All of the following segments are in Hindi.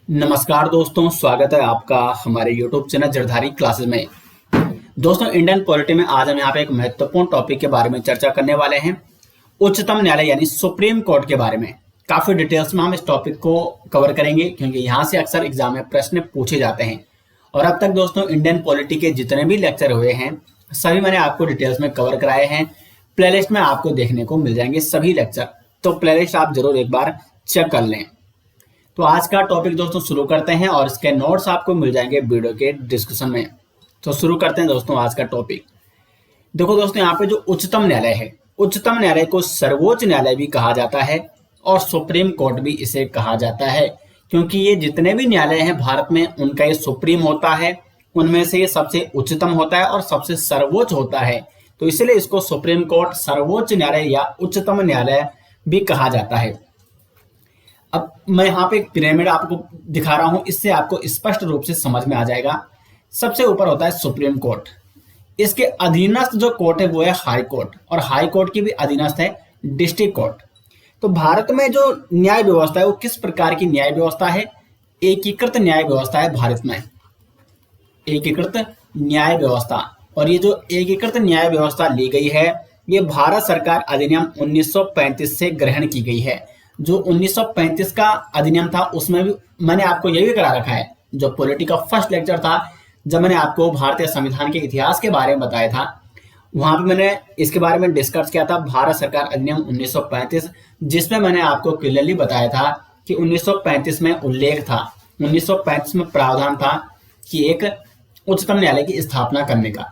नमस्कार दोस्तों, स्वागत है आपका हमारे YouTube चैनल जड़धारी क्लासेस में। दोस्तों, इंडियन पॉलिटी में आज हम यहाँ पे एक महत्वपूर्ण टॉपिक के बारे में चर्चा करने वाले हैं। उच्चतम न्यायालय यानी सुप्रीम कोर्ट के बारे में काफी डिटेल्स में हम इस टॉपिक को कवर करेंगे, क्योंकि यहाँ से अक्सर एग्जाम में प्रश्न पूछे जाते हैं। और अब तक दोस्तों इंडियन पॉलिटी के जितने भी लेक्चर हुए हैं सभी मैंने आपको डिटेल्स में कवर कराए हैं। प्लेलिस्ट में आपको देखने को मिल जाएंगे सभी लेक्चर, तो प्लेलिस्ट आप जरूर एक बार चेक कर लें। तो आज का टॉपिक दोस्तों शुरू करते हैं और इसके नोट्स आपको मिल जाएंगे वीडियो के डिस्क्रिप्शन में। तो शुरू करते हैं दोस्तों आज का टॉपिक। देखो दोस्तों, यहाँ पे जो उच्चतम न्यायालय है, उच्चतम न्यायालय को सर्वोच्च न्यायालय भी कहा जाता है और सुप्रीम कोर्ट भी इसे कहा जाता है, क्योंकि ये जितने भी न्यायालय हैं भारत में उनका ये सुप्रीम होता है, उनमें से ये सबसे उच्चतम होता है और सबसे सर्वोच्च होता है। तो इसलिए इसको सुप्रीम कोर्ट, सर्वोच्च न्यायालय या उच्चतम न्यायालय भी कहा जाता है। अब मैं यहाँ पे एक पिरामिड आपको दिखा रहा हूं, इससे आपको स्पष्ट रूप से समझ में आ जाएगा। सबसे ऊपर होता है सुप्रीम कोर्ट, इसके अधीनस्थ जो कोर्ट है वो है हाई कोर्ट, और हाई कोर्ट की भी अधीनस्थ है डिस्ट्रिक्ट कोर्ट। तो भारत में जो न्याय व्यवस्था है वो किस प्रकार की न्याय व्यवस्था है? एकीकृत न्याय व्यवस्था है भारत में, एकीकृत न्याय व्यवस्था। और ये जो एकीकृत न्याय व्यवस्था ली गई है ये भारत सरकार अधिनियम 1935 से ग्रहण की गई है। जो 1935 का अधिनियम था उसमें भी मैंने आपको यह भी करा रखा है, जो पॉलिटी का फर्स्ट लेक्चर था, जब मैंने आपको भारतीय संविधान के इतिहास के बारे में बताया था, वहां पे मैंने इसके बारे में डिस्कस किया था, भारत सरकार अधिनियम 1935, जिसमें मैंने आपको क्लियरली बताया था कि 1935 में उल्लेख था, 1935 में प्रावधान था कि एक उच्चतम न्यायालय की स्थापना करने का।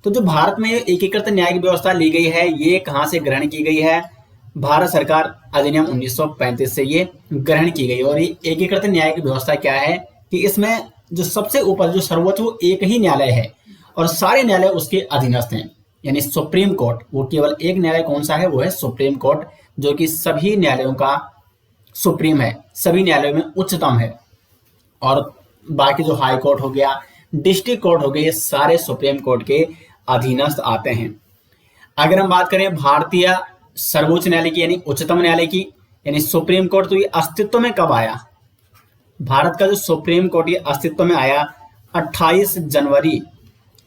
तो जो भारत में एकीकृत न्यायिक व्यवस्था ली गई है ये कहाँ से ग्रहण की गई है? भारत सरकार अधिनियम 1935 से ये ग्रहण की गई। और ये एकीकृत न्यायिक व्यवस्था क्या है कि इसमें जो सबसे ऊपर जो सर्वोच्च वो एक ही न्यायालय है और सारे न्यायालय उसके अधीनस्थ हैं, यानी सुप्रीम कोर्ट। वो केवल एक न्यायालय कौन सा है? वो है सुप्रीम कोर्ट, जो कि सभी न्यायालयों का सुप्रीम है, सभी न्यायालयों में उच्चतम है। और बाकी जो हाई कोर्ट हो गया, डिस्ट्रिक्ट कोर्ट हो गए, ये सारे सुप्रीम कोर्ट के अधीनस्थ आते हैं। अगर हम बात करें भारतीय सर्वोच्च न्यायालय की यानी उच्चतम न्यायालय की, यानी सुप्रीम कोर्ट, तो ये अस्तित्व में कब आया? भारत का जो सुप्रीम कोर्ट ये अस्तित्व में आया 28 जनवरी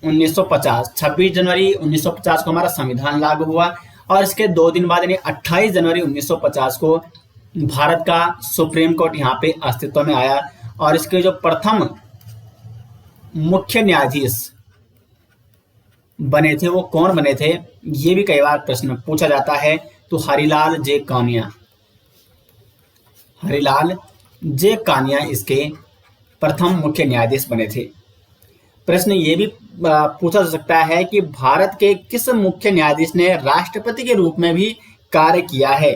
1950। 26 जनवरी 1950 को हमारा संविधान लागू हुआ और इसके 2 दिन बाद यानी 28 जनवरी 1950 को भारत का सुप्रीम कोर्ट यहाँ पे अस्तित्व में आया। और इसके जो प्रथम मुख्य न्यायाधीश बने थे वो कौन बने थे, ये भी कई बार प्रश्न पूछा जाता है। तो हरिलाल जे कानिया, हरिलाल जे कानिया इसके प्रथम मुख्य न्यायाधीश बने थे। प्रश्न ये भी पूछा जा सकता है कि भारत के किस मुख्य न्यायाधीश ने राष्ट्रपति के रूप में भी कार्य किया है?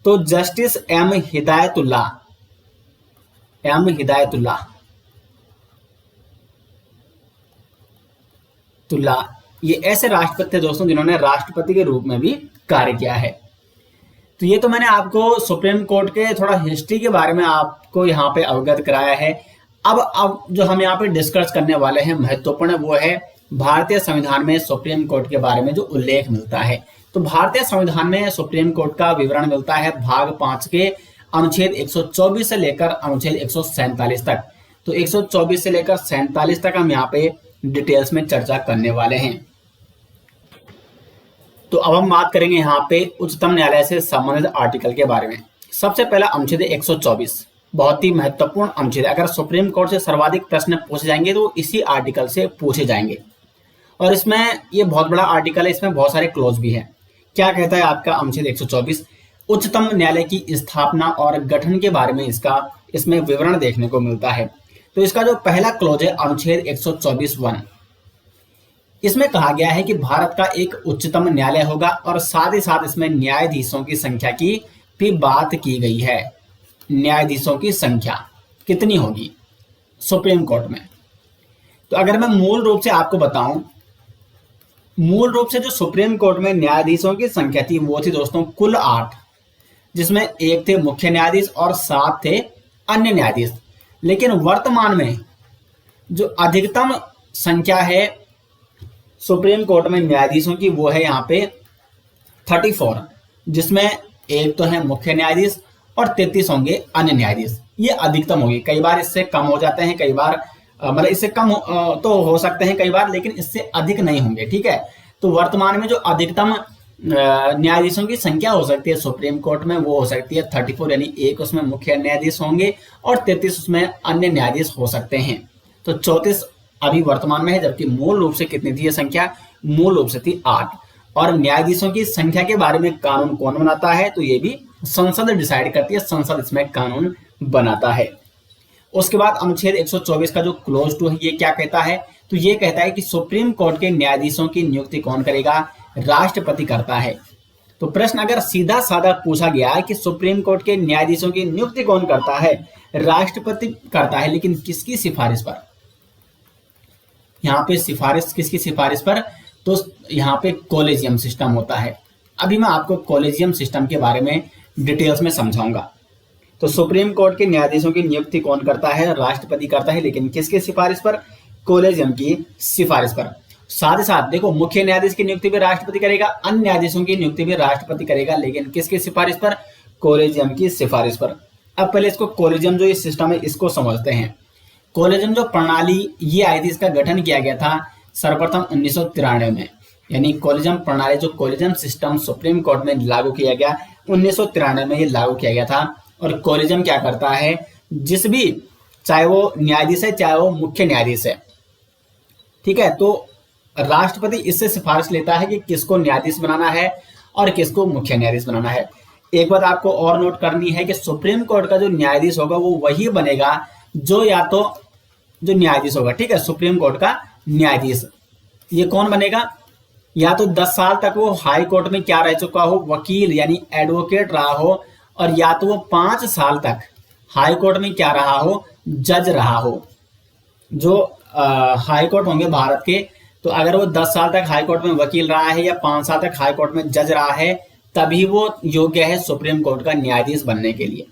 तो justice M Hidayatullah, M Hidayatullah ये ऐसे राष्ट्रपति थे दोस्तों जिन्होंने राष्ट्रपति के रूप में भी कार्य किया है। तो ये तो मैंने आपको सुप्रीम कोर्ट के थोड़ा हिस्ट्री के बारे में आपको यहाँ पे अवगत कराया है। अब जो हम यहाँ पे डिस्कस करने वाले हैं महत्वपूर्ण, वो है भारतीय संविधान में सुप्रीम कोर्ट के बारे में जो उल्लेख मिलता है। तो भारतीय संविधान में सुप्रीम कोर्ट का विवरण मिलता है भाग 5 के अनुच्छेद 124 से लेकर अनुच्छेद 147 तक। तो 124 से लेकर 47 तक हम यहाँ पे डिटेल्स में चर्चा करने वाले हैं। तो अब हम बात करेंगे यहाँ पे उच्चतम न्यायालय से संबंधित आर्टिकल के बारे में। सबसे पहला अनुच्छेद 124, बहुत ही महत्वपूर्ण अनुच्छेद। अगर सुप्रीम कोर्ट से सर्वाधिक प्रश्न पूछे जाएंगे तो इसी आर्टिकल से पूछे जाएंगे। और इसमें ये बहुत बड़ा आर्टिकल है, इसमें बहुत सारे क्लोज भी है। क्या कहता है आपका अनुच्छेद 124? उच्चतम न्यायालय की स्थापना और गठन के बारे में इसमें विवरण देखने को मिलता है। तो इसका जो पहला क्लोज है अनुच्छेद 124(1), इसमें कहा गया है कि भारत का एक उच्चतम न्यायालय होगा और साथ ही साथ इसमें न्यायाधीशों की संख्या की भी बात की गई है। न्यायाधीशों की संख्या कितनी होगी सुप्रीम कोर्ट में? तो अगर मैं मूल रूप से आपको बताऊं, मूल रूप से जो सुप्रीम कोर्ट में न्यायाधीशों की संख्या थी वो थी दोस्तों कुल 8, जिसमें 1 थे मुख्य न्यायाधीश और 7 थे अन्य न्यायाधीश। लेकिन वर्तमान में जो अधिकतम संख्या है सुप्रीम कोर्ट में न्यायाधीशों की वो है यहाँ पे 34, जिसमें 1 तो है मुख्य न्यायाधीश और 33 होंगे अन्य न्यायाधीश। ये अधिकतम होगी। कई बार इससे कम हो जाते हैं, कई बार मतलब इससे कम तो हो सकते हैं कई बार, लेकिन इससे अधिक नहीं होंगे। ठीक है, तो वर्तमान में जो अधिकतम न्यायाधीशों की संख्या हो सकती है सुप्रीम कोर्ट में, वो हो सकती है 34, यानी एक उसमें मुख्य न्यायाधीश होंगे और 33 उसमें अन्य न्यायाधीश हो सकते हैं। तो 34 अभी वर्तमान में है, जबकि मूल रूप से कितनी थी ये संख्या? मूल रूप से थी 8। और न्यायाधीशों की संख्या के बारे में कानून कौन बनाता है? तो ये भी संसद डिसाइड करती है, संसद इसमें कानून बनाता है। उसके बाद अनुच्छेद 124 का जो क्लोज 2 है, ये क्या कहता है? तो ये कहता है कि सुप्रीम कोर्ट के न्यायाधीशों की नियुक्ति कौन करेगा? राष्ट्रपति करता है। तो प्रश्न अगर सीधा साधा पूछा गया है कि सुप्रीम कोर्ट के न्यायाधीशों की नियुक्ति कौन करता है? राष्ट्रपति करता है, लेकिन किसकी सिफारिश पर? यहाँ पे सिफारिश किसकी सिफारिश पर? तो यहाँ पे कॉलेजियम सिस्टम होता है। अभी मैं आपको कॉलेजियम सिस्टम के बारे में डिटेल्स में समझाऊंगा। तो सुप्रीम कोर्ट के न्यायाधीशों की नियुक्ति कौन करता है? राष्ट्रपति करता है, लेकिन किसकी सिफारिश पर? कॉलेजियम की सिफारिश पर। साथ ही साथ देखो, मुख्य न्यायाधीश की नियुक्ति भी राष्ट्रपति करेगा, अन्य न्यायाधीशों की नियुक्ति भी राष्ट्रपति करेगा, लेकिन किसकी सिफारिश पर? कॉलेजियम की सिफारिश पर। अब पहले इसको कॉलेजियम जो ये सिस्टम है इसको समझते हैं। कॉलेजियम जो प्रणाली ये आई थी, इसका गठन किया गया था सर्वप्रथम 1993 में, यानी कॉलेजियम प्रणाली जो कॉलेजियम सिस्टम सुप्रीम कोर्ट में लागू किया गया 1993 में ये लागू किया गया था। और कॉलेजियम क्या करता है? जिस भी, चाहे वो न्यायाधीश है चाहे वो मुख्य न्यायाधीश है, ठीक है, तो राष्ट्रपति इससे सिफारिश लेता है कि किसको न्यायाधीश बनाना है और किसको मुख्य न्यायाधीश बनाना है। एक बात आपको और नोट करनी है कि सुप्रीम कोर्ट का जो न्यायाधीश होगा वो वही बनेगा जो या तो जो न्यायाधीश होगा, ठीक है, सुप्रीम कोर्ट का न्यायाधीश ये कौन बनेगा? या तो 10 साल तक वो हाई कोर्ट में क्या रह चुका हो? वकील यानी एडवोकेट रहा हो, और या तो वो 5 साल तक हाई कोर्ट में क्या रहा हो? जज रहा हो। जो हाई कोर्ट होंगे भारत के, तो अगर वो 10 साल तक हाई कोर्ट में वकील रहा है या 5 साल तक हाई कोर्ट में जज रहा है, तभी वो योग्य है सुप्रीम कोर्ट का न्यायाधीश बनने के लिए।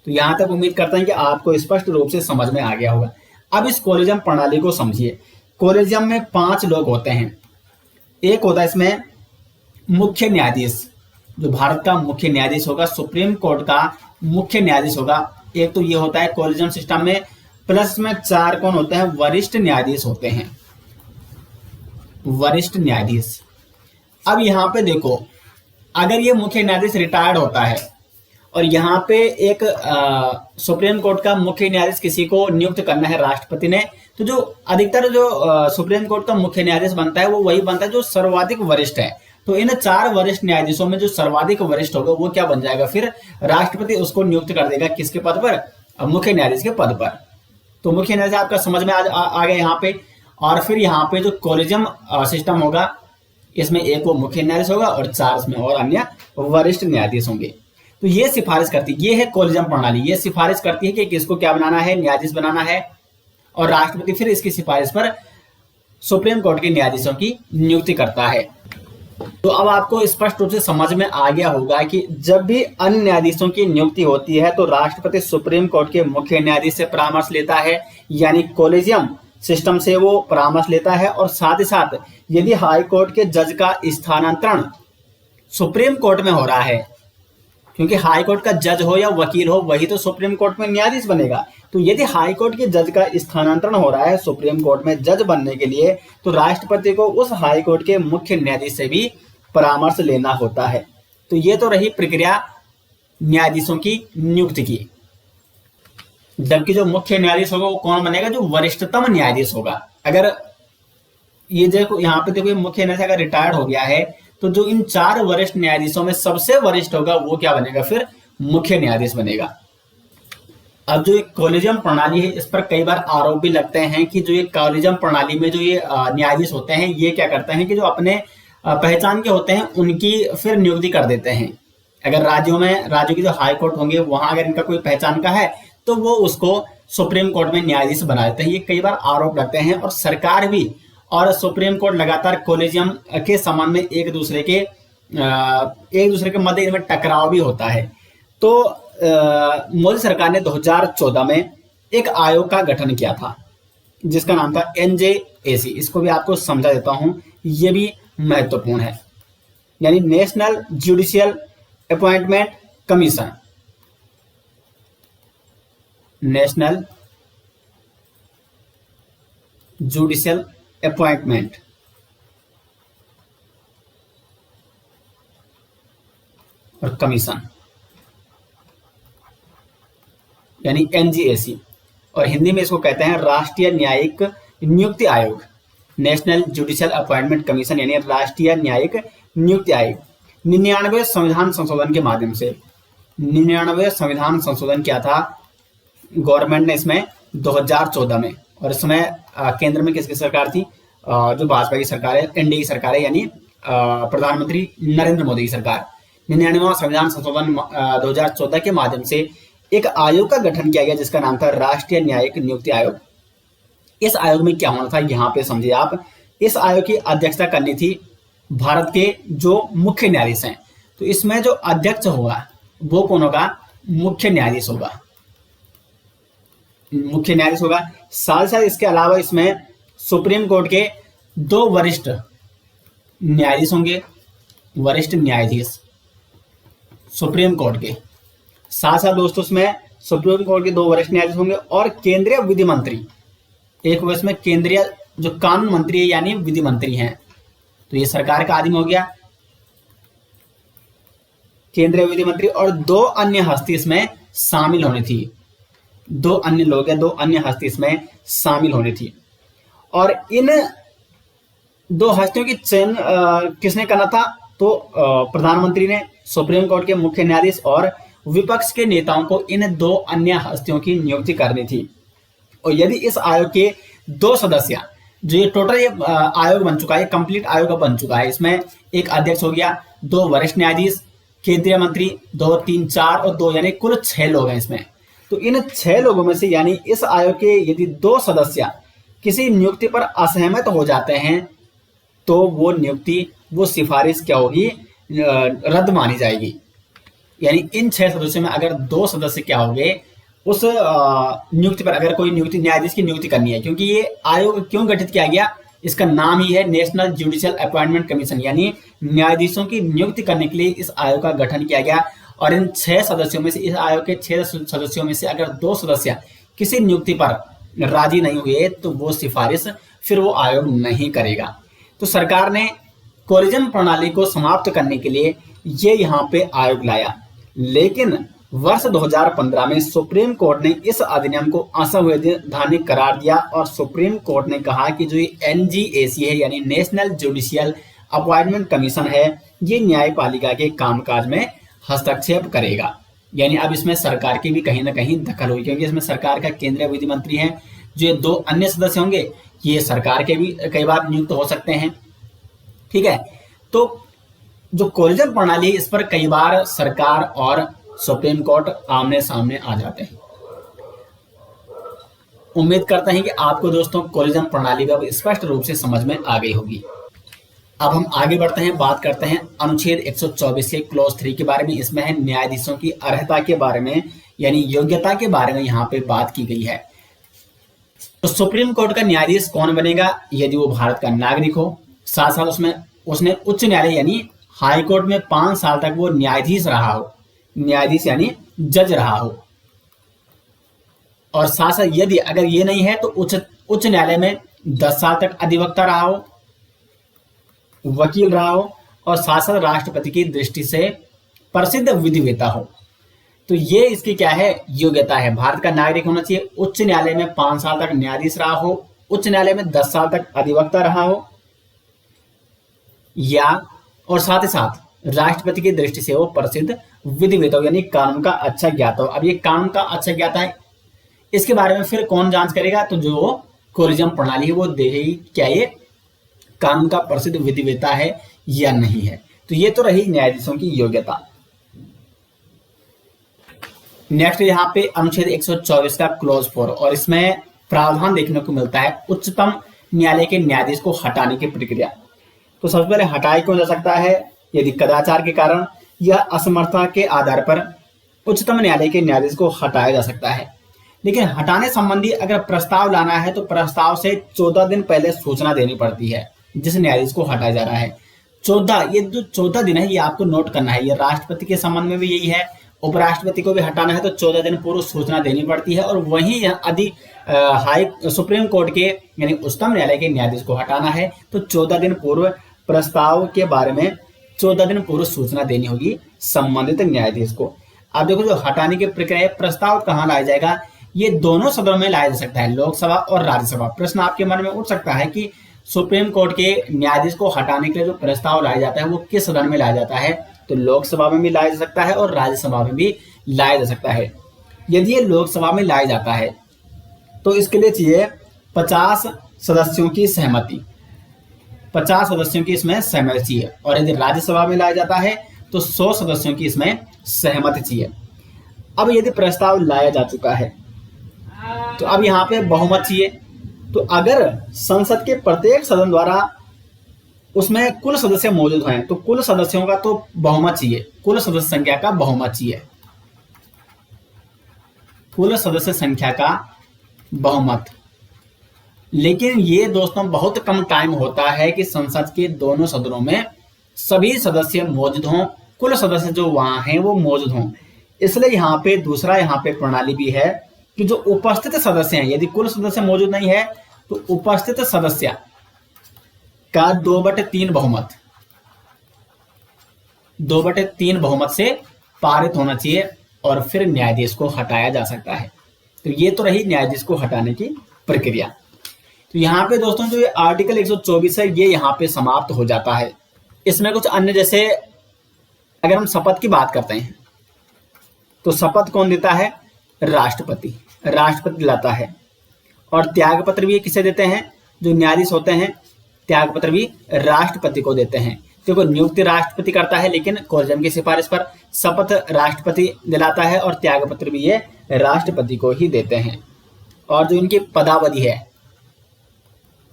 तो यहां तक उम्मीद करते हैं कि आपको स्पष्ट रूप से समझ में आ गया होगा। अब इस कॉलेजियम प्रणाली को समझिए। कॉलेजियम में 5 लोग होते हैं। एक होता है इसमें मुख्य न्यायाधीश, जो भारत का मुख्य न्यायाधीश होगा, सुप्रीम कोर्ट का मुख्य न्यायाधीश होगा। एक तो ये होता है कॉलेजियम सिस्टम में। प्लस में 4 कौन होते हैं? वरिष्ठ न्यायाधीश होते हैं, वरिष्ठ न्यायाधीश। अब यहाँ पे देखो, अगर ये मुख्य न्यायाधीश रिटायर्ड होता है और यहाँ पे एक सुप्रीम कोर्ट का मुख्य न्यायाधीश किसी को नियुक्त करना है राष्ट्रपति ने, तो जो अधिकतर जो सुप्रीम कोर्ट का मुख्य न्यायाधीश बनता है वो वही बनता है जो सर्वाधिक वरिष्ठ है। तो इन 4 वरिष्ठ न्यायाधीशों में जो सर्वाधिक वरिष्ठ होगा वो क्या बन जाएगा? फिर राष्ट्रपति उसको नियुक्त कर देगा किसके पद पर? मुख्य न्यायाधीश के पद पर। तो मुख्य न्यायाधीश आपका समझ में आ गया यहाँ पे। और फिर यहाँ पे जो कॉलेजियम सिस्टम होगा, इसमें एक वो मुख्य न्यायाधीश होगा और 4 इसमें और अन्य वरिष्ठ न्यायाधीश होंगे। तो ये सिफारिश करती, ये है कॉलेजियम प्रणाली, ये सिफारिश करती है कि किसको क्या बनाना है? न्यायाधीश बनाना है, और राष्ट्रपति फिर इसकी सिफारिश पर सुप्रीम कोर्ट के न्यायाधीशों की नियुक्ति करता है। तो अब आपको स्पष्ट रूप से समझ में आ गया होगा कि जब भी अन्य न्यायाधीशों की नियुक्ति होती है तो राष्ट्रपति सुप्रीम कोर्ट के मुख्य न्यायाधीश से परामर्श लेता है, यानी कॉलेजियम सिस्टम से वो परामर्श लेता है। और साथ ही साथ यदि हाई कोर्ट के जज का स्थानांतरण सुप्रीम कोर्ट में हो रहा है, क्योंकि हाई कोर्ट का जज हो या वकील हो वही तो सुप्रीम कोर्ट में न्यायाधीश बनेगा, तो यदि हाई कोर्ट के जज का स्थानांतरण हो रहा है सुप्रीम कोर्ट में जज बनने के लिए, तो राष्ट्रपति को उस हाई कोर्ट के मुख्य न्यायाधीश से भी परामर्श लेना होता है। तो ये तो रही प्रक्रिया न्यायाधीशों की नियुक्ति की। जबकि जो मुख्य न्यायाधीश होगा वो कौन बनेगा? जो वरिष्ठतम न्यायाधीश होगा। अगर ये देखो यहाँ पे देखो, मुख्य न्यायाधीश अगर रिटायर्ड हो गया है तो जो इन 4 वरिष्ठ न्यायाधीशों में सबसे वरिष्ठ होगा वो क्या बनेगा? फिर मुख्य न्यायाधीश बनेगा। अब जो एक कॉलेजियम प्रणाली है, इस पर कई बार आरोप भी लगते हैं कि जो ये कॉलेजियम प्रणाली में जो ये न्यायाधीश होते हैं, ये क्या करते हैं कि जो अपने पहचान के होते हैं उनकी फिर नियुक्ति कर देते हैं। अगर राज्यों की जो हाई कोर्ट होंगे वहां अगर इनका कोई पहचान का है तो वो उसको सुप्रीम कोर्ट में न्यायाधीश बना देते हैं। ये कई बार आरोप लगते हैं, और सरकार भी और सुप्रीम कोर्ट लगातार कॉलेजियम के संबंध में एक दूसरे के मध्य इनमें टकराव भी होता है। तो मोदी सरकार ने 2014 में एक आयोग का गठन किया था जिसका नाम था NJAC। इसको भी आपको समझा देता हूं, ये भी महत्वपूर्ण है, यानी national judicial appointment commission. National judicial appointment और कमीशन यानी एनजीएसी, और हिंदी में इसको कहते हैं राष्ट्रीय न्यायिक नियुक्ति आयोग, नेशनल जुडिशियल अपॉइंटमेंट कमीशन यानी राष्ट्रीय न्यायिक नियुक्ति आयोग। 99वें संविधान संशोधन के माध्यम से, 99वें संविधान संशोधन किया था गवर्नमेंट ने इसमें 2014 में, और इस समय केंद्र में किसकी सरकार थी, जो भाजपा की सरकार है, एनडीए की सरकार है, यानी प्रधानमंत्री नरेंद्र मोदी की सरकार। 99वां संविधान संशोधन 2014 के माध्यम से एक आयोग का गठन किया गया जिसका नाम था राष्ट्रीय न्यायिक नियुक्ति आयोग। इस आयोग में क्या होना था यहाँ पे समझिए आप, इस आयोग की अध्यक्षता करनी थी भारत के जो मुख्य न्यायाधीश हैं। तो इसमें जो अध्यक्ष होगा वो कौन होगा, मुख्य न्यायाधीश होगा, मुख्य न्यायाधीश होगा। साथ साथ इसके अलावा इसमें सुप्रीम कोर्ट के 2 वरिष्ठ न्यायाधीश होंगे, वरिष्ठ न्यायाधीश सुप्रीम कोर्ट के। साथ साथ दोस्तों इसमें सुप्रीम कोर्ट के 2 वरिष्ठ न्यायाधीश होंगे और केंद्रीय विधि मंत्री, एक वो इसमें केंद्रीय जो कानून मंत्री है यानी विधि मंत्री हैं। तो ये सरकार का आदिम हो गया, केंद्रीय विधि मंत्री, और 2 अन्य हस्ती इसमें शामिल होनी थी, 2 अन्य लोग हैं, 2 अन्य हस्ती इसमें शामिल होनी थी। और इन 2 हस्तियों की चयन किसने करना था, तो प्रधानमंत्री ने, सुप्रीम कोर्ट के मुख्य न्यायाधीश और विपक्ष के नेताओं को इन 2 अन्य हस्तियों की नियुक्ति करनी थी। और यदि इस आयोग के 2 सदस्य, जो ये टोटल ये आयोग बन चुका है, कंप्लीट आयोग बन चुका है, इसमें एक अध्यक्ष हो गया, 2 वरिष्ठ न्यायाधीश, केंद्रीय मंत्री 2, 3, 4 और 2 यानी कुल 6 लोग हैं इसमें। तो इन 6 लोगों में से यानी इस आयोग के यदि 2 सदस्य किसी नियुक्ति पर असहमत हो जाते हैं तो वो नियुक्ति, वो सिफारिश क्या होगी, रद्द मानी जाएगी। यानी इन 6 सदस्यों में अगर 2 सदस्य क्या हो गए, उस नियुक्ति पर, अगर कोई नियुक्ति न्यायाधीश की नियुक्ति करनी है, क्योंकि ये आयोग क्यों गठित किया गया, इसका नाम ही है नेशनल जुडिशियल अपॉइंटमेंट कमीशन, यानी न्यायाधीशों की नियुक्ति करने के लिए इस आयोग का गठन किया गया। और इन 6 सदस्यों में से, इस आयोग के 6 सदस्यों में से अगर 2 सदस्य किसी नियुक्ति पर राजी नहीं हुए तो वो सिफारिश फिर वो आयोग नहीं करेगा। तो सरकार ने कोलिजन प्रणाली को समाप्त करने के लिए ये यहाँ पे आयोग लाया, लेकिन वर्ष 2015 में सुप्रीम कोर्ट ने इस अधिनियम को असंवैधानिक करार दिया और सुप्रीम कोर्ट ने कहा कि जो ये एनजीएसी है यानी नेशनल जुडिशियल अपॉइंटमेंट कमीशन है, ये न्यायपालिका के कामकाज में हस्तक्षेप करेगा। यानी अब इसमें सरकार की भी कहीं ना कहीं दखल हुई, क्योंकि इसमें सरकार का केंद्रीय विधि मंत्री हैं, जो ये 2 अन्य सदस्य होंगे ये सरकार के भी कई बार नियुक्त हो सकते हैं। ठीक है, तो जो कोलिजन प्रणाली है इस पर कई बार सरकार और सुप्रीम कोर्ट आमने सामने आ जाते हैं। उम्मीद करते हैं कि आपको दोस्तों कोलिजन प्रणाली का स्पष्ट रूप से समझ में आ गई होगी। अब हम आगे बढ़ते हैं, बात करते हैं अनुच्छेद 124 के क्लॉज 3 के बारे में। इसमें है न्यायाधीशों की अर्हता के बारे में, यानी योग्यता के बारे में यहाँ पे बात की गई है। तो सुप्रीम कोर्ट का न्यायाधीश कौन बनेगा, यदि वो भारत का नागरिक हो, साथ साथ उसने उच्च न्यायालय यानी हाई कोर्ट में 5 साल तक वो न्यायाधीश रहा हो, न्यायाधीश यानी जज रहा हो, और साथ साथ यदि अगर ये नहीं है तो उच्च न्यायालय में 10 साल तक अधिवक्ता रहा हो, वकील रहा हो, और साथ साथ राष्ट्रपति की दृष्टि से प्रसिद्ध विधिवेता हो। तो ये इसकी क्या है, योग्यता है। भारत का नागरिक होना चाहिए, उच्च न्यायालय में 5 साल तक न्यायाधीश रहा हो, उच्च न्यायालय में 10 साल तक अधिवक्ता रहा हो, या और साथ ही साथ राष्ट्रपति की दृष्टि से वो प्रसिद्ध विधिवेता हो, यानी कानून का अच्छा ज्ञाता हो। अब ये कानून का अच्छा ज्ञाता है, इसके बारे में फिर कौन जांच करेगा, तो जो कोलिजन प्रणाली है वो देखेगी क्या ये कानून का प्रसिद्ध विधिवेता है या नहीं है। तो ये तो रही न्यायाधीशों की योग्यता। नेक्स्ट यहाँ पे अनुच्छेद 124 का क्लॉज 4, और इसमें प्रावधान देखने को मिलता है उच्चतम न्यायालय के न्यायाधीश को हटाने की प्रक्रिया। तो सबसे पहले हटाया क्यों जा सकता है, यदि कदाचार के कारण या असमर्थता के आधार पर उच्चतम न्यायालय के न्यायाधीश को हटाया जा सकता है। लेकिन हटाने संबंधी अगर प्रस्ताव लाना है तो प्रस्ताव से 14 दिन पहले सूचना देनी पड़ती है जिस न्यायाधीश को हटाया जा रहा है। 14, ये जो 14 दिन है ये आपको नोट करना है। ये राष्ट्रपति के संबंध में भी यही है उपराष्ट्रपति को भी हटाना है तो 14 दिन पूर्व सूचना देनी पड़ती है, और वहीं यदि हाई सुप्रीम कोर्ट के यानी उच्चतम न्यायालय के न्यायाधीश को हटाना है तो 14 दिन पूर्व प्रस्ताव के बारे में 14 दिन पूर्व सूचना देनी होगी संबंधित न्यायाधीश को। अब देखो, जो हटाने की प्रक्रिया, प्रस्ताव कहाँ लाया जाएगा, ये दोनों सदनों में लाया जा सकता है, लोकसभा और राज्यसभा। प्रश्न आपके मन में उठ सकता है कि सुप्रीम कोर्ट के न्यायाधीश को हटाने के लिए जो प्रस्ताव लाया जाता है वो किस सदन में लाया जाता है, तो लोकसभा में भी लाया जा सकता है और राज्यसभा में भी लाया जा सकता है। यदि ये लोकसभा में लाया जाता है तो इसके लिए चाहिए 50 सदस्यों की सहमति, 50 सदस्यों की इसमें सहमति चाहिए, और यदि राज्यसभा में लाया जाता है तो 100 सदस्यों की इसमें सहमति चाहिए। अब यदि प्रस्ताव लाया जा चुका है तो अब यहाँ पे बहुमत चाहिए। तो अगर संसद के प्रत्येक सदन द्वारा उसमें कुल सदस्य मौजूद हैं तो कुल सदस्यों का तो बहुमत चाहिए, कुल सदस्य संख्या का बहुमत चाहिए, कुल सदस्य संख्या का बहुमत। लेकिन ये दोस्तों बहुत कम टाइम होता है कि संसद के दोनों सदनों में सभी सदस्य मौजूद हों, कुल सदस्य जो वहां हैं वो मौजूद हों। इसलिए यहाँ पे दूसरा यहाँ पे प्रणाली भी है कि जो उपस्थित सदस्य हैं, यदि कुल सदस्य मौजूद नहीं है तो उपस्थित सदस्य का 2/3 बहुमत, 2/3 बहुमत से पारित होना चाहिए और फिर न्यायाधीश को हटाया जा सकता है। तो ये तो रही न्यायाधीश को हटाने की प्रक्रिया। तो यहाँ पे दोस्तों जो ये आर्टिकल 124 है ये यहाँ पे समाप्त हो जाता है। इसमें कुछ अन्य, जैसे अगर हम शपथ की बात करते हैं तो शपथ कौन देता है, राष्ट्रपति, राष्ट्रपति दिलाता है। और त्याग पत्र भी किसे देते हैं, जो न्यायाधीश होते हैं त्याग पत्र भी राष्ट्रपति को देते हैं। देखो, नियुक्ति राष्ट्रपति करता है लेकिन कोलेजियम की सिफारिश पर, शपथ राष्ट्रपति दिलाता है और त्याग पत्र भी ये राष्ट्रपति को ही देते हैं। और जो इनकी पदावधि है,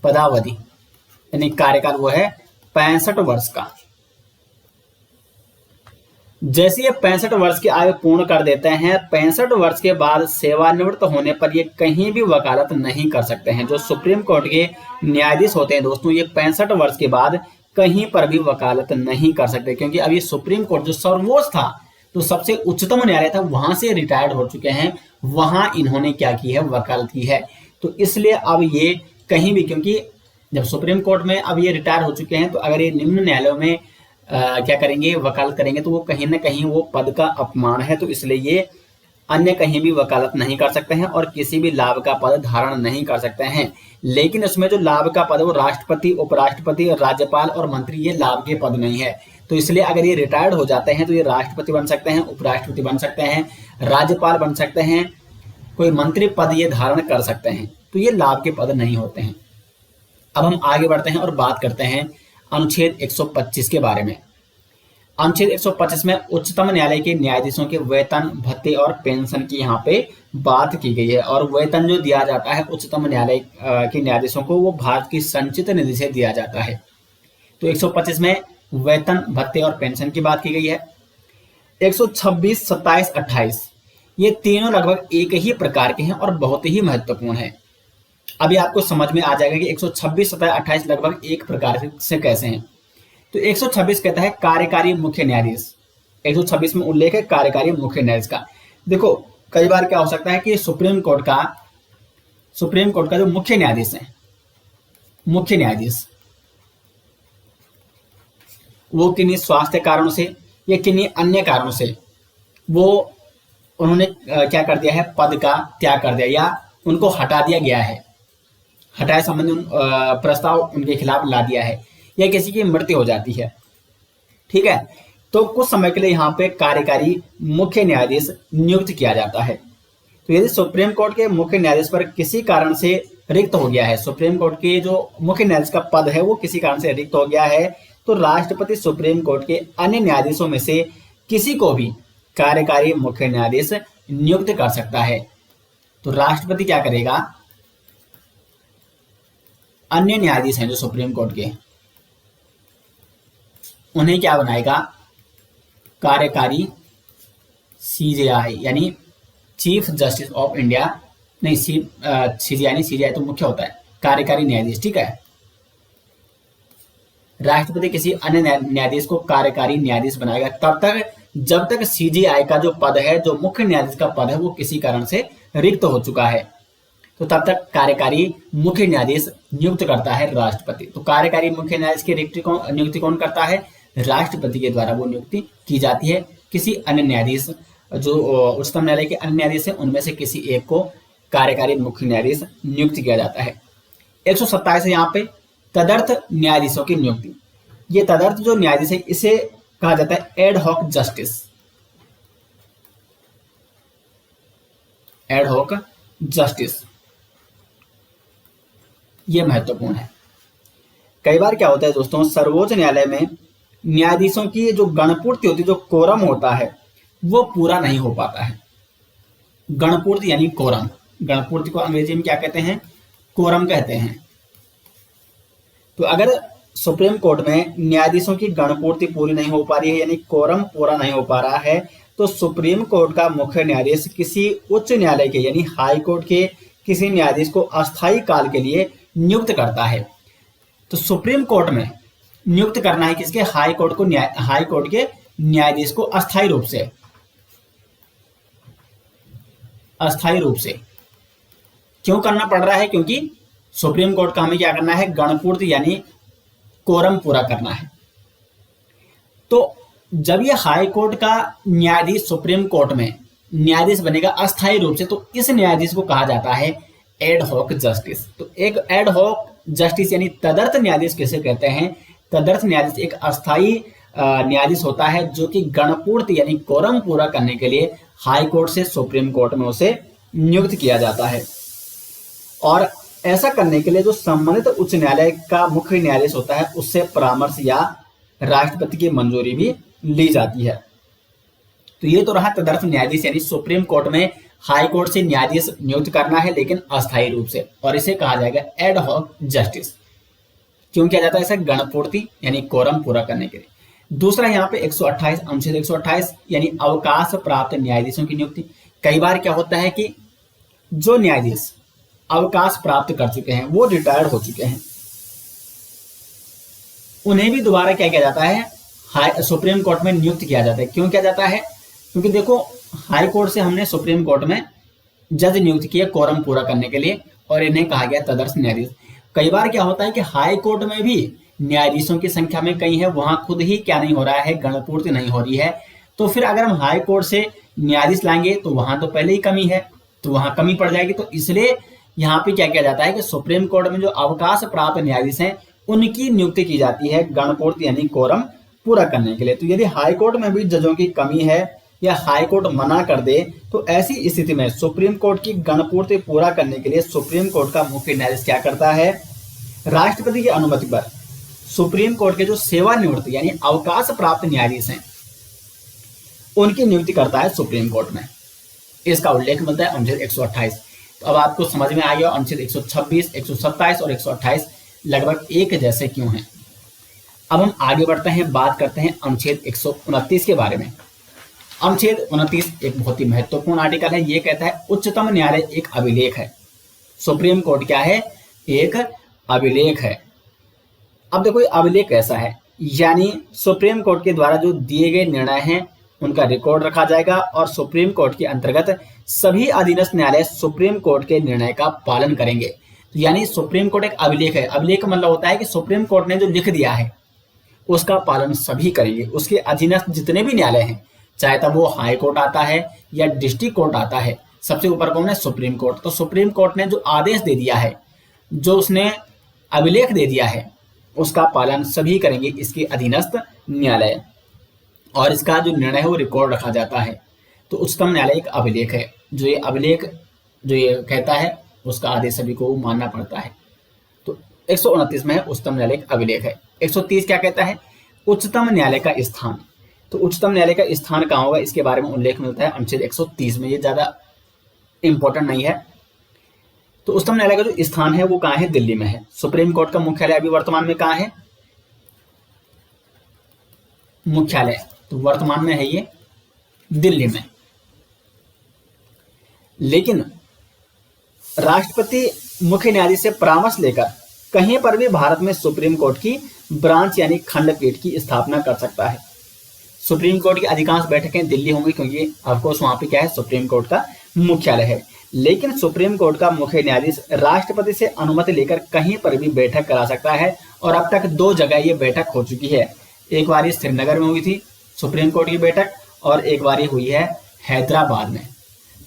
पदावधि यानी कार्यकाल, वो है 65 वर्ष का। जैसे ये 65 वर्ष की आयु पूर्ण कर देते हैं, 65 वर्ष के बाद सेवानिवृत्त होने पर ये कहीं भी वकालत नहीं कर सकते हैं। जो सुप्रीम कोर्ट के न्यायाधीश होते हैं दोस्तों, ये 65 वर्ष के बाद कहीं पर भी वकालत नहीं कर सकते, क्योंकि अब ये सुप्रीम कोर्ट जो सर्वोच्च था, तो सबसे उच्चतम न्यायालय था, वहां से रिटायर्ड हो चुके हैं, वहां इन्होंने क्या की है, वकालत की है। तो इसलिए अब ये कहीं भी, क्योंकि जब सुप्रीम कोर्ट में अब ये रिटायर हो चुके हैं, तो अगर ये निम्न न्यायालयों में क्या करेंगे, वकालत करेंगे, तो वो कहीं ना कहीं वो पद का अपमान है। तो इसलिए ये अन्य कहीं भी वकालत नहीं कर सकते हैं और किसी भी लाभ का पद धारण नहीं कर सकते हैं। लेकिन उसमें जो लाभ का पद है वो राष्ट्रपति, उपराष्ट्रपति, राज्यपाल और मंत्री, ये लाभ के पद नहीं है। तो इसलिए अगर ये रिटायर्ड हो जाते हैं तो ये राष्ट्रपति बन सकते हैं, उपराष्ट्रपति बन सकते हैं, राज्यपाल बन सकते हैं, कोई मंत्री पद ये धारण कर सकते हैं। तो ये लाभ के पद नहीं होते हैं। अब हम आगे बढ़ते हैं और बात करते हैं अनुच्छेद 125 के बारे में। अनुच्छेद 125 में उच्चतम न्यायालय के न्यायाधीशों के वेतन, भत्ते और पेंशन की यहाँ पे बात की गई है। और वेतन जो दिया जाता है उच्चतम न्यायालय के न्यायाधीशों को, वो भारत की संचित निधि से दिया जाता है। तो 125 में वेतन, भत्ते और पेंशन की बात की गई है। 126, 27, 28 ये तीनों लगभग एक ही प्रकार के हैं और बहुत ही महत्वपूर्ण है। अभी आपको समझ में आ जाएगा कि 126, 27, 28 लगभग एक प्रकार से कैसे हैं। तो 126 कहता है कार्यकारी मुख्य न्यायाधीश। 126 में उल्लेख है कार्यकारी मुख्य न्यायाधीश का। देखो, कई बार क्या हो सकता है कि सुप्रीम कोर्ट का जो मुख्य न्यायाधीश है, मुख्य न्यायाधीश वो किन्हीं स्वास्थ्य कारणों से या किन्हीं अन्य कारणों से वो उन्होंने क्या कर दिया है, पद का त्याग कर दिया या उनको हटा दिया गया है, हटाए संबंधी प्रस्ताव उनके खिलाफ ला दिया है, या किसी की मृत्यु हो जाती है, ठीक है, तो कुछ समय के लिए यहाँ पे कार्यकारी मुख्य न्यायाधीश नियुक्त किया जाता है। तो यदि सुप्रीम कोर्ट के मुख्य न्यायाधीश पर किसी कारण से रिक्त हो गया है, सुप्रीम कोर्ट के जो मुख्य न्यायाधीश का पद है वो किसी कारण से रिक्त हो गया है, तो राष्ट्रपति सुप्रीम कोर्ट के अन्य न्यायाधीशों में से किसी को भी कार्यकारी मुख्य न्यायाधीश नियुक्त कर सकता है। तो राष्ट्रपति क्या करेगा, अन्य न्यायाधीश हैं जो सुप्रीम कोर्ट के, उन्हें क्या बनाएगा, कार्यकारी सीजेआई यानी चीफ जस्टिस ऑफ इंडिया, नहीं सीजेआई नहीं, सीजेआई तो मुख्य होता है, कार्यकारी न्यायाधीश, ठीक है। राष्ट्रपति किसी अन्य न्यायाधीश को कार्यकारी न्यायाधीश बनाएगा तब तक जब तक सीजेआई का जो पद है, जो मुख्य न्यायाधीश का पद है, वो किसी कारण से रिक्त हो चुका है, तो तब तक कार्यकारी मुख्य न्यायाधीश नियुक्त करता है राष्ट्रपति। तो कार्यकारी मुख्य न्यायाधीश की नियुक्ति कौन करता है? राष्ट्रपति के द्वारा वो नियुक्ति की जाती है। किसी अन्य न्यायाधीश, जो उच्चतम न्यायालय के अन्य न्यायाधीश हैं, उनमें से किसी एक को कार्यकारी मुख्य न्यायाधीश नियुक्त किया जाता है। 127 है यहाँ पे तदर्थ न्यायाधीशों की नियुक्ति। ये तदर्थ जो न्यायाधीश है, इसे कहा जाता है ad hoc justice. Ad hoc justice, ये महत्वपूर्ण है। कई बार क्या होता है दोस्तों, सर्वोच्च न्यायालय में न्यायाधीशों की जो गणपूर्ति होती है, जो कोरम होता है, वो पूरा नहीं हो पाता है। गणपूर्ति यानी कोरम, गणपूर्ति को अंग्रेजी में क्या कहते हैं? कोरम कहते हैं। तो अगर सुप्रीम कोर्ट में न्यायाधीशों की गणपूर्ति पूरी नहीं हो पा रही है, यानी कोरम पूरा नहीं हो पा रहा है, तो सुप्रीम कोर्ट का मुख्य न्यायाधीश किसी उच्च न्यायालय के यानी हाई कोर्ट के किसी न्यायाधीश को अस्थायी काल के लिए नियुक्त करता है। तो सुप्रीम कोर्ट में नियुक्त करना है किसके? हाई कोर्ट को, हाई कोर्ट के न्यायाधीश को अस्थायी रूप से। अस्थायी रूप से क्यों करना पड़ रहा है? क्योंकि सुप्रीम कोर्ट का हमें क्या करना है? गणपूर्ति यानी कोरम पूरा करना है। तो जब ये हाई कोर्ट का न्यायाधीश सुप्रीम कोर्ट में न्यायाधीश बनेगा अस्थायी रूप से, तो इस न्यायाधीश को कहा जाता है एड हॉक जस्टिस। तो एक एड हॉक जस्टिस यानी तदर्थ न्यायाधीश किसे कहते हैं? तदर्थ न्यायाधीश एक अस्थायी न्यायाधीश होता है, जो कि गणपूर्ति यानी कोरम पूरा करने के लिए हाई कोर्ट से सुप्रीम कोर्ट में उसे नियुक्त किया जाता है। और ऐसा करने के लिए जो संबंधित उच्च न्यायालय का मुख्य न्यायाधीश होता है, उससे परामर्श या राष्ट्रपति की मंजूरी भी ली जाती है। तो ये तो रहा तदर्थ न्यायाधीश, यानी सुप्रीम कोर्ट में हाई कोर्ट से न्यायाधीश नियुक्त करना है, लेकिन अस्थायी रूप से, और इसे कहा जाएगा एड हॉक जस्टिस। क्यों किया जाता है इसे? गणपूर्ति यानी कोरम पूरा करने के लिए। दूसरा यहाँ पे 128 अनुच्छेद 128 यानी अवकाश प्राप्त न्यायाधीशों की नियुक्ति। कई बार क्या होता है कि जो न्यायाधीश अवकाश प्राप्त कर चुके हैं, वो रिटायर्ड हो चुके हैं, उन्हें भी दोबारा क्या किया जाता है? सुप्रीम कोर्ट में नियुक्त किया जाता है। क्यों किया जाता है? क्योंकि देखो, हाई कोर्ट से हमने सुप्रीम कोर्ट में जज नियुक्त किए कोरम पूरा करने के लिए, और इन्हें कहा गया तदर्थ न्यायाधीश। कई बार क्या होता है कि हाई कोर्ट में भी न्यायाधीशों की संख्या में कई है, वहां खुद ही क्या नहीं हो रहा है? गणपूर्ति नहीं हो रही है। तो फिर अगर हम हाई कोर्ट से न्यायाधीश लाएंगे तो वहां तो पहले ही कमी है, तो वहां कमी पड़ जाएगी। तो इसलिए यहाँ पे क्या किया जाता है कि सुप्रीम कोर्ट में जो अवकाश प्राप्त न्यायाधीश हैं, उनकी नियुक्ति की जाती है गणपूर्ति यानी कोरम पूरा करने के लिए। तो यदि हाई कोर्ट में भी जजों की कमी है या हाई कोर्ट मना कर दे, तो ऐसी स्थिति में सुप्रीम कोर्ट की गणपूर्ति पूरा करने के लिए सुप्रीम कोर्ट का मुख्य न्यायाधीश क्या करता है? राष्ट्रपति की अनुमति पर सुप्रीम कोर्ट के जो सेवानिवृत्त यानी अवकाश प्राप्त न्यायाधीश हैं, उनकी नियुक्ति करता है सुप्रीम कोर्ट में। इसका उल्लेख मिलता है अनुच्छेद 128। तो अब आपको समझ में आ गया अनुच्छेद 126, 127 और 128 लगभग एक जैसे क्यों हैं। अब हम आगे बढ़ते हैं, बात करते हैं अनुच्छेद 129 के बारे में। अनुच्छेद 29 एक बहुत ही महत्वपूर्ण आर्टिकल है। ये कहता है उच्चतम न्यायालय एक अभिलेख है। सुप्रीम कोर्ट क्या है? एक अभिलेख है। अब देखो, ये अभिलेख कैसा है? यानी सुप्रीम कोर्ट के द्वारा जो दिए गए निर्णय हैं, उनका रिकॉर्ड रखा जाएगा, और सुप्रीम कोर्ट के अंतर्गत सभी अधीनस्थ न्यायालय सुप्रीम कोर्ट के निर्णय का पालन करेंगे। तो यानी सुप्रीम कोर्ट एक अभिलेख है। अभिलेख मतलब होता है कि सुप्रीम कोर्ट ने जो लिख दिया है, उसका पालन सभी करेंगे। उसके अधीनस्थ जितने भी न्यायालय हैं, चाहे तब वो हाई कोर्ट आता है या डिस्ट्रिक्ट कोर्ट आता है, सबसे ऊपर कौन है? Supreme court. तो सुप्रीम कोर्ट ने जो आदेश दे दिया है, जो उसने अभिलेख दे दिया है, उसका पालन सभी करेंगे इसके अधीनस्थ न्यायालय, और इसका जो निर्णय है वो रिकॉर्ड रखा जाता है। तो उच्चतम न्यायालय एक अभिलेख है। जो ये अभिलेख जो ये कहता है, उसका आदेश सभी को मानना पड़ता है। तो 129 में है उच्चतम न्यायालय एक अभिलेख है। 130 क्या कहता है? उच्चतम न्यायालय का स्थान। तो उच्चतम न्यायालय का स्थान कहाँ होगा, इसके बारे में उल्लेख मिलता है अनुच्छेद 130 में। ये ज्यादा इंपॉर्टेंट नहीं है। तो उच्चतम न्यायालय का जो स्थान है वो कहाँ है? दिल्ली में है। सुप्रीम कोर्ट का मुख्यालय अभी वर्तमान में कहाँ है? मुख्यालय तो वर्तमान में है ये दिल्ली में। लेकिन राष्ट्रपति मुख्य न्यायाधीश से परामर्श लेकर कहीं पर भी भारत में सुप्रीम कोर्ट की ब्रांच यानी खंडपीठ की स्थापना कर सकता है। सुप्रीम कोर्ट की अधिकांश बैठकें दिल्ली होंगी, क्योंकि ऑफकोर्स वहां पे क्या है, सुप्रीम कोर्ट का मुख्यालय है। लेकिन सुप्रीम कोर्ट का मुख्य न्यायाधीश राष्ट्रपति से अनुमति लेकर कहीं पर भी बैठक करा सकता है, और अब तक 2 जगह ये बैठक हो चुकी है। एक बार ये श्रीनगर में हुई थी सुप्रीम कोर्ट की बैठक, और एक बार ये हुई है हैदराबाद में।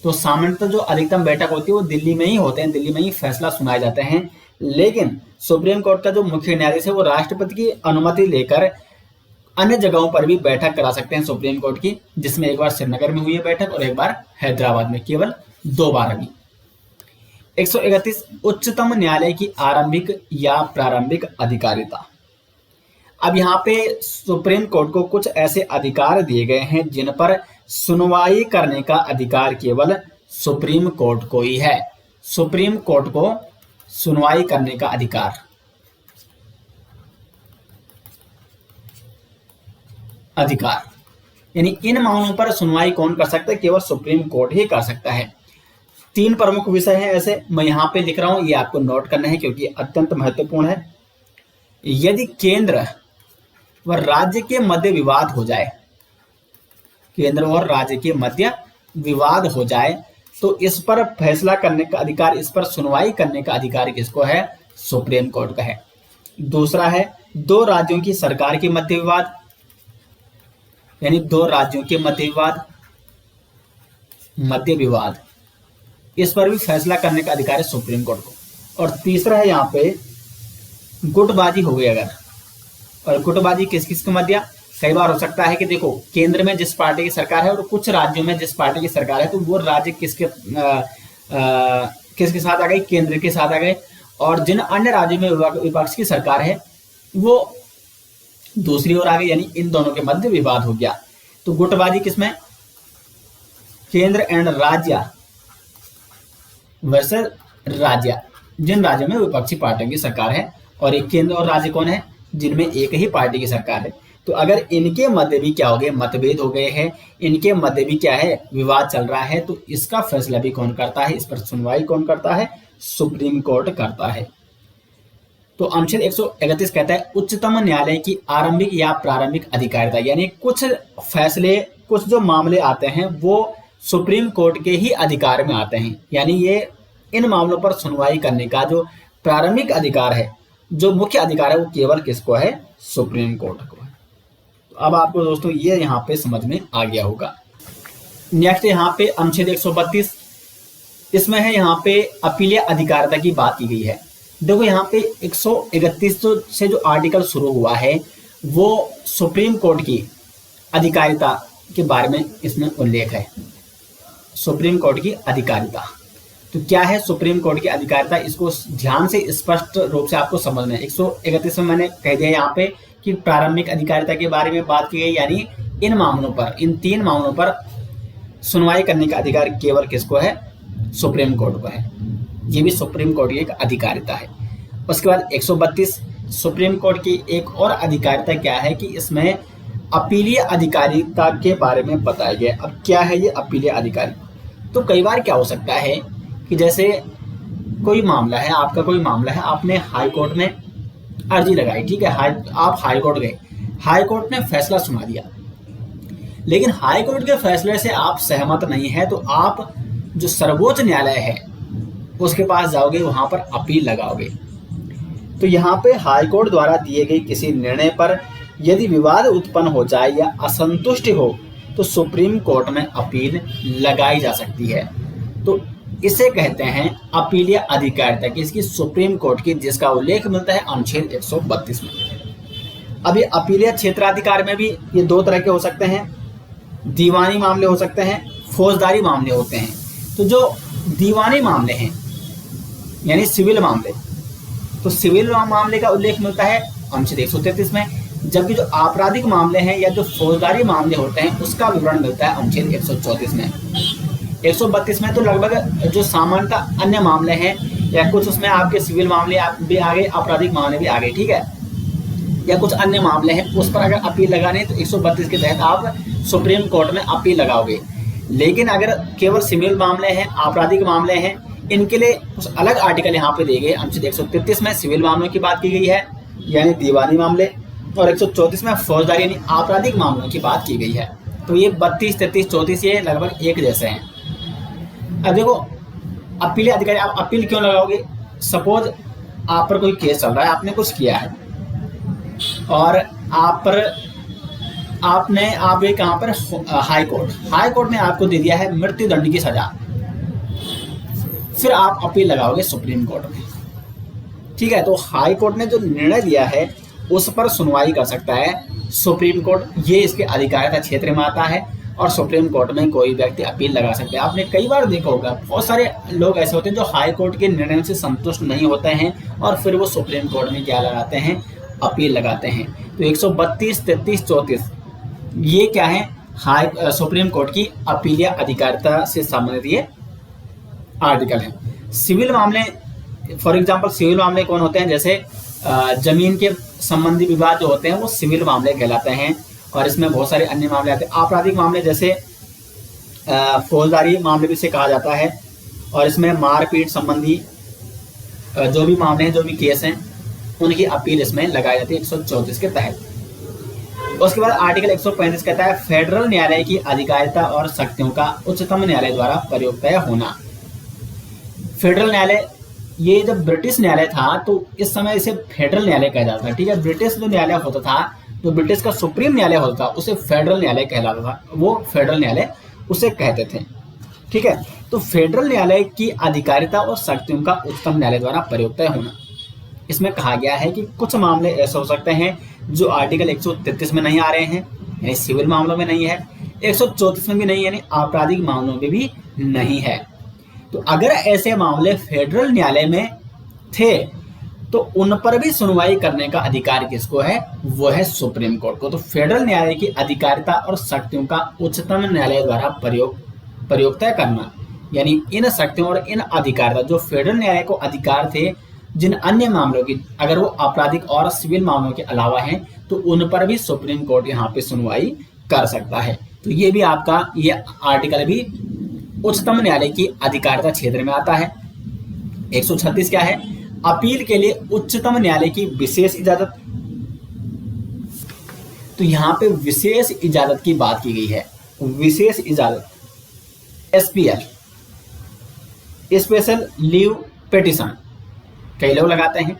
तो सामान्यतः जो अधिकतम बैठक होती है वो दिल्ली में ही होते हैं, दिल्ली में ही फैसला सुनाए जाते हैं। लेकिन सुप्रीम कोर्ट का जो मुख्य न्यायाधीश है वो राष्ट्रपति की अनुमति लेकर अन्य जगहों पर भी बैठक करा सकते हैं सुप्रीम कोर्ट की, जिसमें एक बार श्रीनगर में हुई है बैठक और एक बार हैदराबाद में, केवल 2 बार अभी। 131 उच्चतम न्यायालय की आरंभिक या प्रारंभिक अधिकारिता। अब यहाँ पे सुप्रीम कोर्ट को कुछ ऐसे अधिकार दिए गए हैं जिन पर सुनवाई करने का अधिकार केवल सुप्रीम कोर्ट को ही है। सुप्रीम कोर्ट को सुनवाई करने का अधिकार, यानी इन मामलों पर सुनवाई कौन कर सकता है, केवल सुप्रीम कोर्ट ही कर सकता है। 3 प्रमुख विषय हैं ऐसे, मैं यहाँ पे लिख रहा हूं, ये आपको नोट करना है क्योंकि अत्यंत महत्वपूर्ण है। यदि केंद्र व राज्य के मध्य विवाद हो जाए, केंद्र और राज्य के मध्य विवाद हो जाए, तो इस पर फैसला करने का अधिकार, इस पर सुनवाई करने का अधिकार किसको है, सुप्रीम कोर्ट का है। दूसरा है 2 राज्यों की सरकार के मध्य विवाद, यानी 2 राज्यों के मध्य विवाद, इस पर भी फैसला करने का अधिकार है सुप्रीम कोर्ट को। और तीसरा है यहाँ पे गुटबाजी हो गई अगर, और गुटबाजी किस किस के मध्य, कई बार हो सकता है कि देखो केंद्र में जिस पार्टी की सरकार है और कुछ राज्यों में जिस पार्टी की सरकार है, तो वो राज्य किसके साथ आ गई, केंद्र के साथ आ गए, और जिन अन्य राज्यों में विपक्ष की सरकार है वो दूसरी ओर आ गई, यानी इन दोनों के मध्य विवाद हो गया। तो गुटबाजी किसमें, केंद्र एंड राज्य वर्सेस राज्य, जिन राज्यों में विपक्षी पार्टियों की सरकार है, और एक केंद्र और राज्य कौन है, जिनमें एक ही पार्टी की सरकार है। तो अगर इनके मध्य भी क्या हो गए, मतभेद हो गए हैं, इनके मध्य भी क्या है, विवाद चल रहा है, तो इसका फैसला भी कौन करता है, इस पर सुनवाई कौन करता है, सुप्रीम कोर्ट करता है। तो अनुच्छेद 131 कहता है उच्चतम न्यायालय की आरंभिक या प्रारंभिक अधिकारिता, यानी कुछ फैसले, कुछ जो मामले आते हैं वो सुप्रीम कोर्ट के ही अधिकार में आते हैं, यानी ये इन मामलों पर सुनवाई करने का जो प्रारंभिक अधिकार है, जो मुख्य अधिकार है, वो केवल किसको है, सुप्रीम कोर्ट को है। तो अब आपको दोस्तों ये यहाँ पे समझ में आ गया होगा। नेक्स्ट यहाँ पे अनुच्छेद 132, इसमें है यहाँ पे अपीलीय अधिकारिता की बात की गई है। देखो यहाँ पे 131 से जो आर्टिकल शुरू हुआ है वो सुप्रीम कोर्ट की अधिकारिता के बारे में इसमें उल्लेख है। सुप्रीम कोर्ट की अधिकारिता, तो क्या है सुप्रीम कोर्ट की अधिकारिता, इसको ध्यान से स्पष्ट रूप से आपको समझना है। 131 में मैंने कह दिया यहाँ पे कि प्रारंभिक अधिकारिता के बारे में बात की गई, यानी इन मामलों पर, इन 3 मामलों पर सुनवाई करने का अधिकार केवल किसको है, सुप्रीम कोर्ट को है। ये भी सुप्रीम कोर्ट की एक अधिकारिता है। उसके बाद 132 सुप्रीम कोर्ट की एक और अधिकारिता क्या है कि इसमें अपीलीय अधिकारिता के बारे में बताया गया। अब क्या है ये अपीलीय अधिकारी, तो कई बार क्या हो सकता है कि जैसे कोई मामला है, आपका कोई मामला है, आपने हाई कोर्ट में अर्जी लगाई, ठीक है, आप हाई कोर्ट गए, हाई कोर्ट ने फैसला सुना दिया, लेकिन हाई कोर्ट के फैसले से आप सहमत नहीं है, तो आप जो सर्वोच्च न्यायालय है उसके पास जाओगे, वहां पर अपील लगाओगे। तो यहाँ पे हाई कोर्ट द्वारा दिए गए किसी निर्णय पर यदि विवाद उत्पन्न हो जाए या असंतुष्टि हो तो सुप्रीम कोर्ट में अपील लगाई जा सकती है। तो इसे कहते हैं अपीलीय अधिकारिता की, इसकी सुप्रीम कोर्ट की, जिसका उल्लेख मिलता है अनुच्छेद 132 में। अब ये अपीलीय क्षेत्राधिकार में भी ये 2 तरह के हो सकते हैं, दीवानी मामले हो सकते हैं, फौजदारी मामले होते हैं। तो जो दीवानी मामले हैं यानी सिविल मामले, तो सिविल मामले का उल्लेख मिलता है अनुच्छेद 133 में, जबकि जो आपराधिक मामले हैं या जो फौजदारी मामले होते हैं उसका विवरण मिलता है अनुच्छेद 134 में। 132 में तो लगभग जो सामान्यतः अन्य मामले हैं या कुछ उसमें आपके सिविल मामले भी आ गए, आपराधिक मामले भी आ गए, ठीक है, या कुछ अन्य मामले हैं, उस पर अगर अपील लगाने तो 132 के तहत आप सुप्रीम कोर्ट में अपील लगाओगे। लेकिन अगर केवल सिविल मामले हैं, आपराधिक मामले हैं, इनके लिए कुछ अलग आर्टिकल यहाँ पे दिए गए। अनुच्छेद 133 में सिविल मामलों की बात की गई है, यानी दीवानी मामले, और 134 में फौजदारी यानी आपराधिक मामलों की बात की गई है। तो ये 32, 33, 34 ये लगभग एक जैसे हैं। अब देखो अपील अधिकारी, आप अपील क्यों लगाओगे? सपोज आप पर कोई केस चल रहा है, आपने कुछ किया है और आप गए कहाँ पर? हाई कोर्ट ने आपको दे दिया है मृत्यु दंड की सजा। फिर आप अपील लगाओगे सुप्रीम कोर्ट में, ठीक है। तो हाई कोर्ट ने जो निर्णय दिया है उस पर सुनवाई कर सकता है सुप्रीम कोर्ट, ये इसके अधिकारिता क्षेत्र में आता है और सुप्रीम कोर्ट में कोई व्यक्ति अपील लगा सकता है। आपने कई बार देखा होगा, बहुत सारे लोग ऐसे होते हैं जो हाई कोर्ट के निर्णय से संतुष्ट नहीं होते हैं और फिर वो सुप्रीम कोर्ट में क्या लगाते हैं? अपील लगाते हैं। तो 132, 33, 34 ये क्या है? सुप्रीम कोर्ट की अपीलीय अधिकारिता से संबंधित ये आर्टिकल है। सिविल मामले, फॉर एग्जांपल सिविल मामले कौन होते हैं? जैसे जमीन के संबंधी विवाद जो होते हैं वो सिविल मामले कहलाते हैं और इसमें बहुत सारे अन्य मामले आते हैं। आपराधिक मामले जैसे फौजदारी मामले भी इसे कहा जाता है और इसमें मारपीट संबंधी जो भी मामले हैं, जो भी केस हैं, उनकी अपील इसमें लगाई जाती है 134 के तहत। उसके बाद आर्टिकल 135 कहता है फेडरल न्यायालय की अधिकारिता और शक्तियों का उच्चतम न्यायालय द्वारा प्रयोक्तय होना। फेडरल न्यायालय, ये जब ब्रिटिश न्यायालय था तो इस समय इसे फेडरल न्यायालय कहा जाता था, ठीक है। ब्रिटिश जो न्यायालय होता था, जो ब्रिटिश का सुप्रीम न्यायालय होता था, उसे फेडरल न्यायालय कहलाता था, वो फेडरल न्यायालय उसे कहते थे, ठीक है। तो फेडरल न्यायालय की अधिकारिता और शक्तियों का उच्चतम न्यायालय द्वारा प्रयोक्तय होना, इसमें कहा गया है कि कुछ मामले ऐसे हो सकते हैं जो आर्टिकल 133 में नहीं आ रहे हैं, यानी सिविल मामलों में नहीं है, 134 में भी नहीं, यानी आपराधिक मामलों में भी नहीं है। तो अगर ऐसे मामले फेडरल न्यायालय में थे तो उन पर भी सुनवाई करने का अधिकार किसको है? वो है सुप्रीम कोर्ट को। तो फेडरल न्यायालय की अधिकारिता और शक्तियों का उच्चतम न्यायालय द्वारा प्रयोक्तय करना, यानी इन शक्तियों और इन अधिकारिता जो फेडरल न्यायालय को अधिकार थे जिन अन्य मामलों की, अगर वो आपराधिक और सिविल मामलों के अलावा हैं, तो उन पर भी सुप्रीम कोर्ट यहाँ पे सुनवाई कर सकता है। तो ये भी आपका ये आर्टिकल भी उच्चतम न्यायालय की अधिकारिता क्षेत्र में आता है। 136 क्या है? अपील के लिए उच्चतम न्यायालय की विशेष इजाजत। तो यहाँ पे विशेष इजाजत की बात की गई है। विशेष इजाजत SPL, स्पेशल लीव पिटीशन, कई लोग लगाते हैं।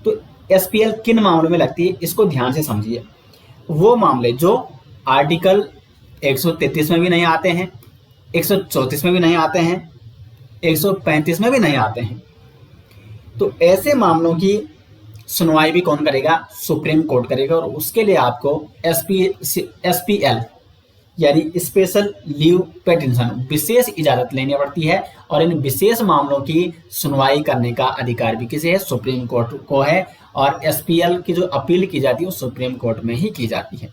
तो SPL किन मामलों में लगती है, इसको ध्यान से समझिए। वो मामले जो आर्टिकल 133 में भी नहीं आते हैं, 134 में भी नहीं आते हैं, 135 में भी नहीं आते हैं, तो ऐसे मामलों की सुनवाई भी कौन करेगा? सुप्रीम कोर्ट करेगा। और उसके लिए आपको SPL यानी स्पेशल लीव पिटीशन, विशेष इजाजत लेनी पड़ती है और इन विशेष मामलों की सुनवाई करने का अधिकार भी किसे है? सुप्रीम कोर्ट को है। और SPL की जो अपील की जाती है वो सुप्रीम कोर्ट में ही की जाती है,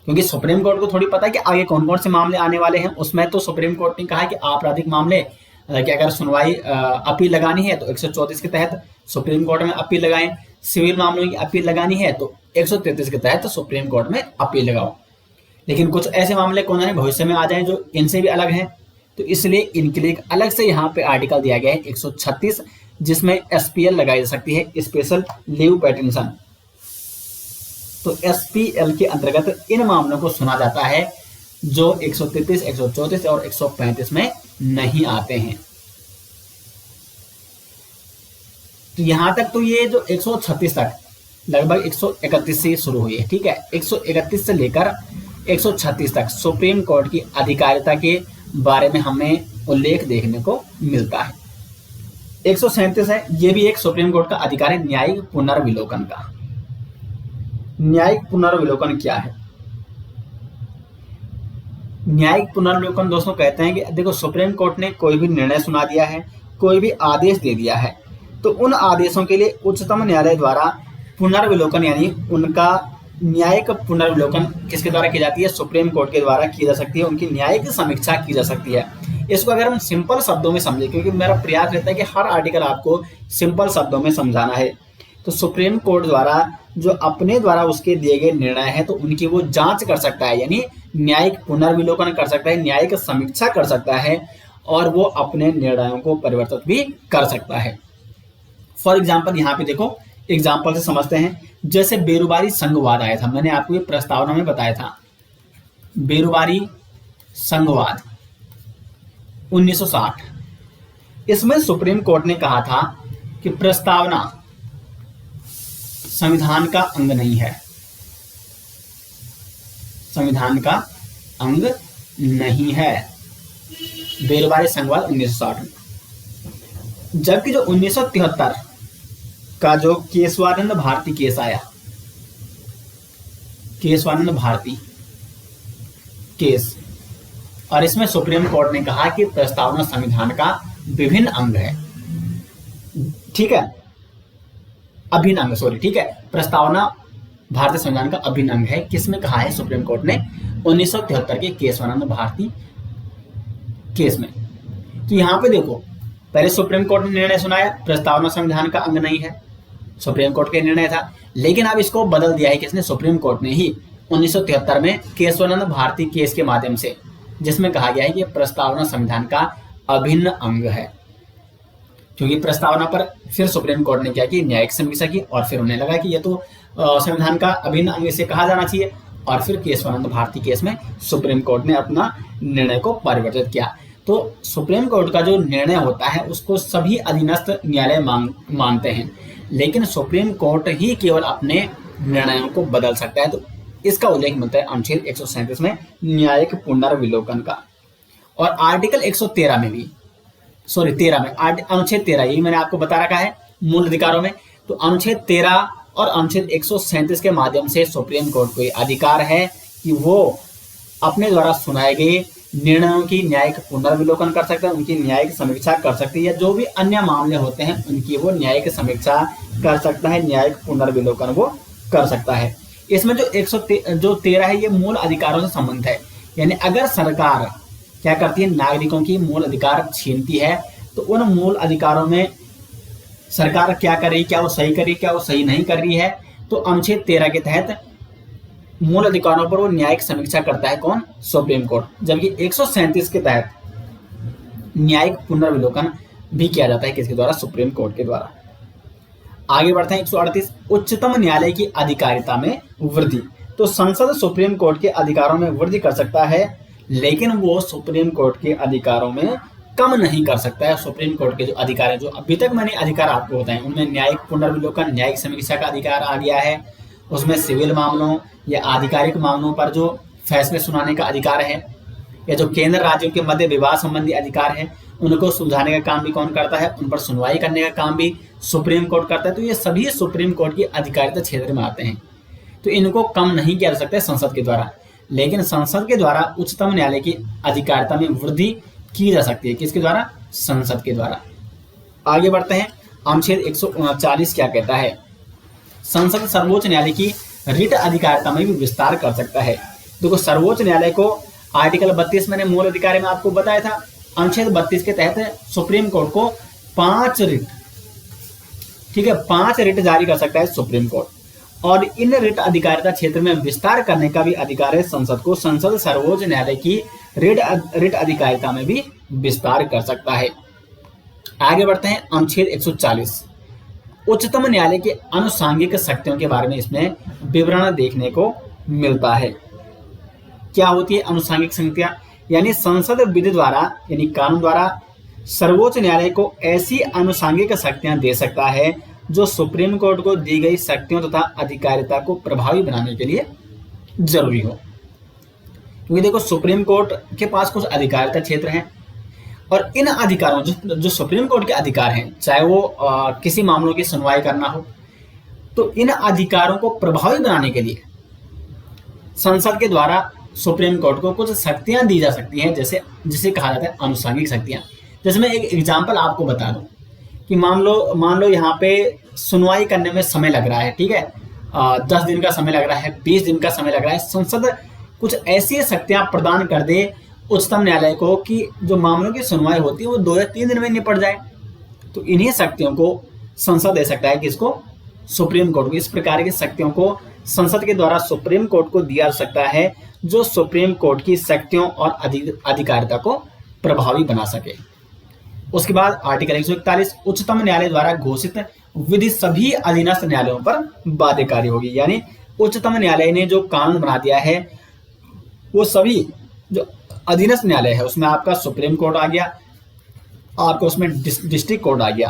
क्योंकि सुप्रीम कोर्ट को थोड़ी पता है कि आगे कौन कौन से मामले आने वाले हैं। उसमें तो सुप्रीम कोर्ट ने कहा है कि आपराधिक मामले कि अगर सुनवाई अपील लगानी है तो 134 के तहत सुप्रीम कोर्ट में अपील लगाएं, सिविल मामलों की अपील लगानी है तो 133 के तहत सुप्रीम कोर्ट में अपील लगाओ। लेकिन कुछ ऐसे मामले कौन है भविष्य में आ जाएं जो इनसे भी अलग हैं, तो इसलिए इनके लिए अलग से यहाँ पे आर्टिकल दिया गया है 136, जिसमें SPL लगाई जा सकती है, स्पेशल लीव पिटीशन। तो SPL के अंतर्गत इन मामलों को सुना जाता है जो 133, 134 और 135 में नहीं आते हैं। तो यहां तक तो ये जो 136 तक लगभग 131 से शुरू हुई है, ठीक है। 131 से लेकर 136 तक सुप्रीम कोर्ट की अधिकारिता के बारे में हमें उल्लेख देखने को मिलता है। 137 है, ये भी एक सुप्रीम कोर्ट का अधिकार है, न्यायिक पुनर्विलोकन का। न्यायिक पुनर्विलोकन क्या है? न्यायिक पुनर्विलोकन दोस्तों कहते हैं कि देखो सुप्रीम कोर्ट ने कोई भी निर्णय सुना दिया है, कोई भी आदेश दे दिया है, तो उन आदेशों के लिए उच्चतम न्यायालय द्वारा पुनर्विलोकन यानी उनका न्यायिक पुनर्विलोकन किसके द्वारा की जाती है? सुप्रीम कोर्ट के द्वारा की जा सकती है, उनकी न्यायिक समीक्षा की जा सकती है। इसको अगर हम सिंपल शब्दों में समझें, क्योंकि मेरा प्रयास रहता है कि हर आर्टिकल आपको सिंपल शब्दों में समझाना है, तो सुप्रीम कोर्ट द्वारा जो अपने द्वारा उसके दिए गए निर्णय है तो उनकी वो जांच कर सकता है, यानी न्यायिक पुनर्विलोकन कर सकता है, न्यायिक समीक्षा कर सकता है और वो अपने निर्णयों को परिवर्तित भी कर सकता है। फॉर एग्जाम्पल यहाँ पे देखो एग्जाम्पल से समझते हैं। जैसे बेरोबारी संघवाद आया था, मैंने आपको ये प्रस्तावना में बताया था, बेरोबारी संघवाद 1960। इसमें सुप्रीम कोर्ट ने कहा था कि प्रस्तावना संविधान का अंग नहीं है, संविधान का अंग नहीं है, बेरोबारी संघवाद 1960 में। जबकि जो 1973 का जो केशवानंद भारती केस आया, केशवानंद भारती केस, और इसमें सुप्रीम कोर्ट ने कहा कि प्रस्तावना संविधान का विभिन्न अंग है, ठीक है, अभिन्न अंग, सॉरी, ठीक है, प्रस्तावना भारतीय संविधान का अभिन्न अंग है। किसमें कहा है सुप्रीम कोर्ट ने? 1973 के केशवानंद भारती केस में। तो यहां पे देखो, पहले सुप्रीम कोर्ट ने निर्णय सुनाया प्रस्तावना संविधान का अंग नहीं है, सुप्रीम कोर्ट का निर्णय था, लेकिन अब इसको बदल दिया है किसने? सुप्रीम कोर्ट ने ही 1973 में केशवानंद भारती केस के माध्यम से, जिसमें कहा गया है कि प्रस्तावना संविधान का अभिन्न अंग है। क्योंकि प्रस्तावना पर फिर सुप्रीम कोर्ट ने क्या की? न्यायिक समीक्षा की, और फिर उन्हें लगा कि ये तो संविधान का अभिन्न अंग से कहा जाना चाहिए, और फिर केशवानंद भारती केस में सुप्रीम कोर्ट ने अपना निर्णय को परिवर्तित किया। तो सुप्रीम कोर्ट का जो निर्णय होता है उसको सभी अधीनस्थ न्यायालय मानते हैं, लेकिन सुप्रीम कोर्ट ही केवल अपने निर्णयों को बदल सकता है। तो इसका उल्लेख मिलता है अनुच्छेद 137 में न्यायिक पुनर्विलोकन का, और आर्टिकल 113 में भी, सॉरी 13 में, अनुच्छेद 13, यही मैंने आपको बता रखा है मूल अधिकारों में। तो अनुच्छेद 13 और अनुच्छेद 137 के माध्यम से सुप्रीम कोर्ट को ये अधिकार है कि वो अपने द्वारा सुनाए गए निर्णयों की न्यायिक पुनर्विलोकन कर सकते हैं, उनकी न्यायिक समीक्षा कर सकती है, या जो भी अन्य मामले होते हैं उनकी वो न्यायिक समीक्षा कर सकता है, न्यायिक पुनर्विलोकन वो कर सकता है। इसमें जो 113 है ये मूल अधिकारों से संबंधित है, यानी अगर सरकार क्या करती है? नागरिकों की मूल अधिकार छीनती है, तो उन मूल अधिकारों में सरकार क्या कर रही है, क्या वो सही कर रही है, क्या वो सही नहीं कर रही है, तो अनुच्छेद 13 के तहत मूल अधिकारों पर वो न्यायिक समीक्षा करता है, कौन? Supreme court. जबकि 137 के तहत न्यायिक पुनर्विलोकन भी किया जाता है, किसके द्वारा? सुप्रीम कोर्ट के द्वारा। आगे बढ़ते हैं 138, उच्चतम न्यायालय की अधिकारिता में वृद्धि। तो संसद सुप्रीम कोर्ट के अधिकारों में वृद्धि कर सकता है, लेकिन वो सुप्रीम कोर्ट के अधिकारों में कम नहीं कर सकता है। सुप्रीम कोर्ट के जो अधिकार है, जो अभी तक मैंने अधिकार आपको बताए, उनमें न्यायिक पुनर्विलोकन, न्यायिक समीक्षा का अधिकार आ गया है, उसमें सिविल मामलों या आधिकारिक मामलों पर जो फैसले सुनाने का अधिकार है, या जो केंद्र राज्यों के मध्य विवाद संबंधी अधिकार है, उनको सुलझाने का काम भी कौन करता है? उन पर सुनवाई करने का काम भी सुप्रीम कोर्ट करता है। तो ये सभी सुप्रीम कोर्ट की अधिकारिता क्षेत्र में आते हैं, तो इनको कम नहीं किया जा सकता है संसद के द्वारा, लेकिन संसद के द्वारा उच्चतम न्यायालय की अधिकारिता में वृद्धि की जा सकती है। किसके द्वारा? संसद के द्वारा। आगे बढ़ते हैं, अनुच्छेद 139 क्या कहता है? संसद सर्वोच्च न्यायालय की रिट अधिकारिता में भी विस्तार कर सकता है। देखो, सर्वोच्च न्यायालय को आर्टिकल 32 मैंने मूल अधिकार में आपको बताया था, अनुच्छेद 32 के तहत सुप्रीम कोर्ट को 5 रिट, ठीक है, 5 रिट जारी कर सकता है सुप्रीम कोर्ट, और इन रिट अधिकारिता क्षेत्र में विस्तार करने का भी अधिकार है संसद को। संसद सर्वोच्च न्यायालय की रिट अधिकारिता में भी विस्तार कर सकता है। आगे बढ़ते हैं, अनुच्छेद 140, उच्चतम न्यायालय के अनुसांगिक शक्तियों के बारे में इसमें विवरण देखने को मिलता है। क्या होती है अनुसांगिक शक्तियां? यानी संसद विधि द्वारा, यानी कानून द्वारा सर्वोच्च न्यायालय को ऐसी अनुसांगिक शक्तियां दे सकता है जो सुप्रीम कोर्ट को दी गई शक्तियों तथा अधिकारिता को प्रभावी बनाने के लिए जरूरी हो। क्योंकि देखो, सुप्रीम कोर्ट के पास कुछ अधिकारिता क्षेत्र हैं, और इन अधिकारों जो सुप्रीम कोर्ट के अधिकार हैं, चाहे वो किसी मामलों की सुनवाई करना हो, तो इन अधिकारों को प्रभावी बनाने के लिए संसद के द्वारा सुप्रीम कोर्ट को कुछ शक्तियां दी जा सकती हैं, जिसे कहा जाता है अनुसांगिक शक्तियां। जैसे मैं एक एग्जांपल आपको बता दूं कि मान लो यहाँ पे सुनवाई करने में समय लग रहा है, ठीक है, 10 दिन का समय लग रहा है, 20 दिन का समय लग रहा है। संसद कुछ ऐसी शक्तियां प्रदान कर दे उच्चतम न्यायालय को कि जो मामलों की सुनवाई होती है वो 2 या 3 दिन में निपट जाए। तो इन्हीं शक्तियों को संसद दे सकता है, किसको? सुप्रीम कोर्ट को। इस प्रकार की शक्तियों को संसद के द्वारा सुप्रीम कोर्ट को दिया जा सकता है, जो सुप्रीम कोर्ट की शक्तियों और अधिकारिता को प्रभावी बना सके। उसके बाद आर्टिकल 141, उच्चतम न्यायालय द्वारा घोषित विधि सभी अधीनस्थ न्यायालयों पर बाध्यकारी होगी। यानी उच्चतम न्यायालय ने जो कानून बना दिया है वो सभी जो अधीनस्थ न्यायालय है, उसमें आपका सुप्रीम कोर्ट आ गया, आपको उसमें डिस्ट्रिक्ट कोर्ट आ गया,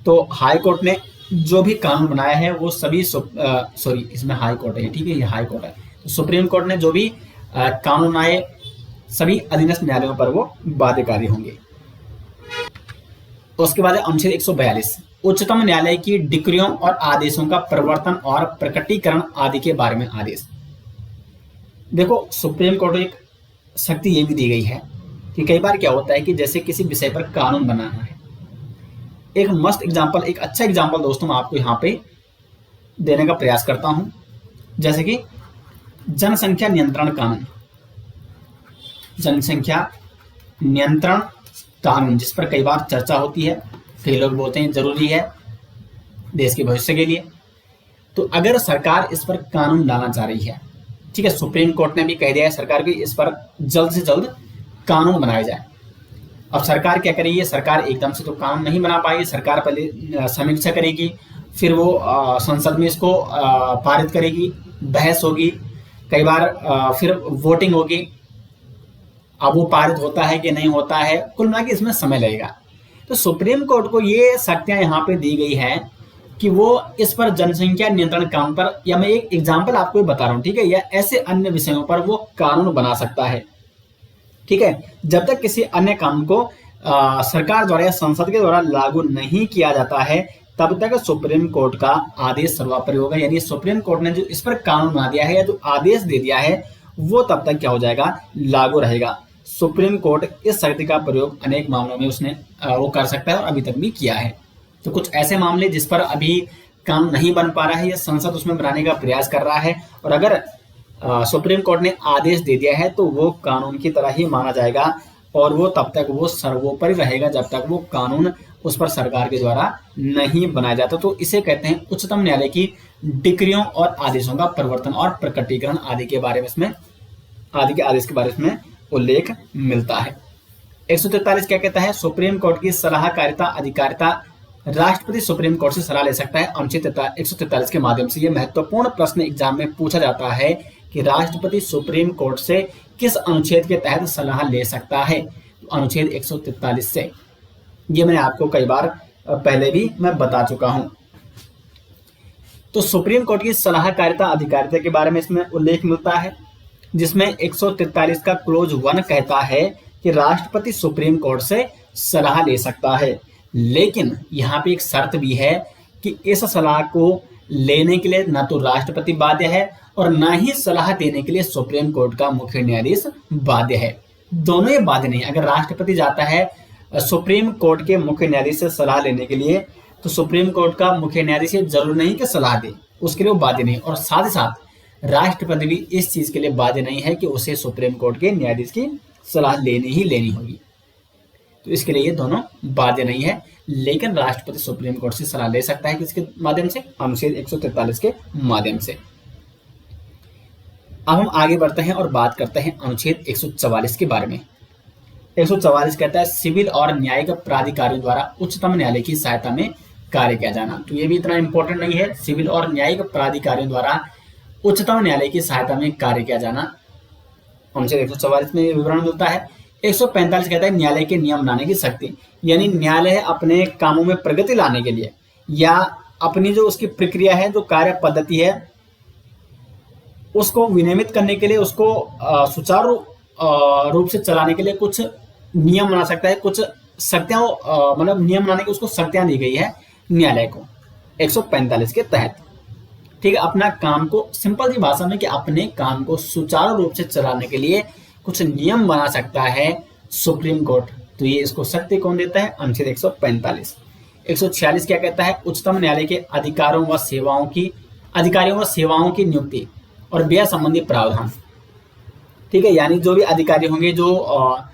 तो हाई कोर्ट ने जो भी कानून बनाया है वो सभी सॉरी इसमें हाई कोर्ट है, ठीक है, ये हाई कोर्ट है, तो सुप्रीम कोर्ट ने जो भी कानून बनाए सभी अधीनस्थ न्यायालयों पर वो बाध्यकारी होंगे। उसके बाद अनुच्छेद 142 उच्चतम न्यायालय की डिक्रियों और आदेशों का प्रवर्तन और प्रकटीकरण आदि के बारे में आदेश। देखो सुप्रीम कोर्ट एक शक्ति ये भी दी गई है कि कई बार क्या होता है कि जैसे किसी विषय पर कानून बनाना है, एक मस्त एग्जांपल, एक अच्छा एग्जांपल दोस्तों मैं आपको यहाँ पे देने का प्रयास करता हूं, जैसे कि जनसंख्या नियंत्रण कानून, जनसंख्या नियंत्रण कानून जिस पर कई बार चर्चा होती है, कई लोग बोलते हैं जरूरी है देश के भविष्य के लिए। तो अगर सरकार इस पर कानून लाना चाह रही है, ठीक है, सुप्रीम कोर्ट ने भी कह दिया है सरकार को इस पर जल्द से जल्द कानून बनाया जाए। अब सरकार क्या करेगी, सरकार एकदम से तो कानून नहीं बना पाएगी, सरकार पहले समीक्षा करेगी, फिर वो संसद में इसको पारित करेगी, बहस होगी, कई बार फिर वोटिंग होगी, अब वो पारित होता है कि नहीं होता है, कुल मिला के इसमें समय लगेगा। तो सुप्रीम कोर्ट को ये शक्तियां यहाँ पे दी गई है कि वो इस पर जनसंख्या नियंत्रण कानून पर, या मैं एक एग्जाम्पल आपको बता रहा हूँ, ठीक है, या ऐसे अन्य विषयों पर वो कानून बना सकता है, ठीक है। जब तक किसी अन्य कानून को सरकार द्वारा या संसद के द्वारा लागू नहीं किया जाता है तब तक सुप्रीम कोर्ट का आदेश सर्वोपरि होगा। यानी सुप्रीम कोर्ट ने जो इस पर कानून बना दिया है या जो आदेश दे दिया है वो तब तक क्या हो जाएगा, लागू रहेगा। सुप्रीम कोर्ट इस शक्ति का प्रयोग अनेक मामलों में उसने वो कर सकता है और अभी तक भी किया है। तो कुछ ऐसे मामले जिस पर अभी कानून नहीं बन पा रहा है या संसद उसमें बनाने का प्रयास कर रहा है और अगर सुप्रीम कोर्ट ने आदेश दे दिया है तो वो कानून की तरह ही माना जाएगा और वो तब तक वो सर्वोपरि रहेगा जब तक वो कानून उस पर सरकार के द्वारा नहीं बनाया जाता। तो इसे कहते हैं उच्चतम न्यायालय की डिक्रियों और आदेशों का प्रवर्तन और प्रकटीकरण आदि के बारे में इसमें आदि के आदेश के बारे में उल्लेख मिलता है। 143 क्या कहता है, सुप्रीम कोर्ट की सलाहकारिता अधिकारिता राष्ट्रपति सुप्रीम कोर्ट से सलाह ले सकता है। अनुच्छेद 143 के माध्यम से यह महत्वपूर्ण प्रश्न एग्जाम में पूछा जाता है कि राष्ट्रपति सुप्रीम कोर्ट से किस अनुच्छेद के तहत सलाह ले सकता है। तो अनुच्छेद 143 से, ये मैंने आपको कई बार पहले भी मैं बता चुका हूं। तो सुप्रीम कोर्ट की सलाहकारिता अधिकारिता के बारे में इसमें उल्लेख मिलता है जिसमें 143 का क्लोज 1 कहता है कि राष्ट्रपति सुप्रीम कोर्ट से सलाह ले सकता है, लेकिन यहाँ पे एक शर्त भी है कि इस सलाह को लेने के लिए न तो राष्ट्रपति बाध्य है और न ही सलाह देने के लिए सुप्रीम कोर्ट का मुख्य न्यायाधीश बाध्य है। दोनों ये बाध्य नहीं। अगर राष्ट्रपति जाता है सुप्रीम कोर्ट के मुख्य न्यायाधीश से सलाह लेने के लिए तो सुप्रीम कोर्ट का मुख्य न्यायाधीश जरूर नहीं कि सलाह दे, उसके लिए वो बाध्य नहीं। और साथ ही साथ राष्ट्रपति भी इस चीज के लिए बाध्य नहीं है कि उसे सुप्रीम कोर्ट के न्यायाधीश की सलाह लेनी होगी। तो इसके लिए ये दोनों बाध्य नहीं है, लेकिन राष्ट्रपति सुप्रीम कोर्ट से सलाह ले सकता है किसके माध्यम से, अनुच्छेद 143 के माध्यम से। अब हम आगे बढ़ते हैं और बात करते हैं अनुच्छेद 144 के बारे में। 144 कहता है सिविल और न्यायिक प्राधिकारियों द्वारा उच्चतम न्यायालय की सहायता में कार्य किया जाना। तो ये भी इतना इंपॉर्टेंट नहीं है, सिविल और न्यायिक प्राधिकारियों द्वारा उच्चतम न्यायालय की सहायता में कार्य किया जाना। अनुच्छेद 144 में विवरण मिलता है। 145 कहता है न्यायालय के नियम बनाने की शक्ति, यानी न्यायालय अपने कामों में प्रगति लाने के लिए या अपनी जो उसकी प्रक्रिया है, जो कार्य पद्धति है, उसको विनियमित करने के लिए, उसको सुचारू रूप से चलाने के लिए कुछ नियम बना सकता है, कुछ शक्तियां मतलब नियम बनाने की उसको शक्तियां दी गई है न्यायालय को 145 के तहत। ठीक है, अपना काम को सिंपल सी भाषा में कि अपने काम को सुचारू रूप से चलाने के लिए कुछ नियम बना सकता है सुप्रीम कोर्ट। तो ये इसको शक्ति कौन देता है, अनुच्छेद 145। 146 क्या कहता है, उच्चतम न्यायालय के अधिकारियों व सेवाओं की नियुक्ति और व्यय संबंधी प्रावधान। ठीक है, यानी जो भी अधिकारी होंगे, जो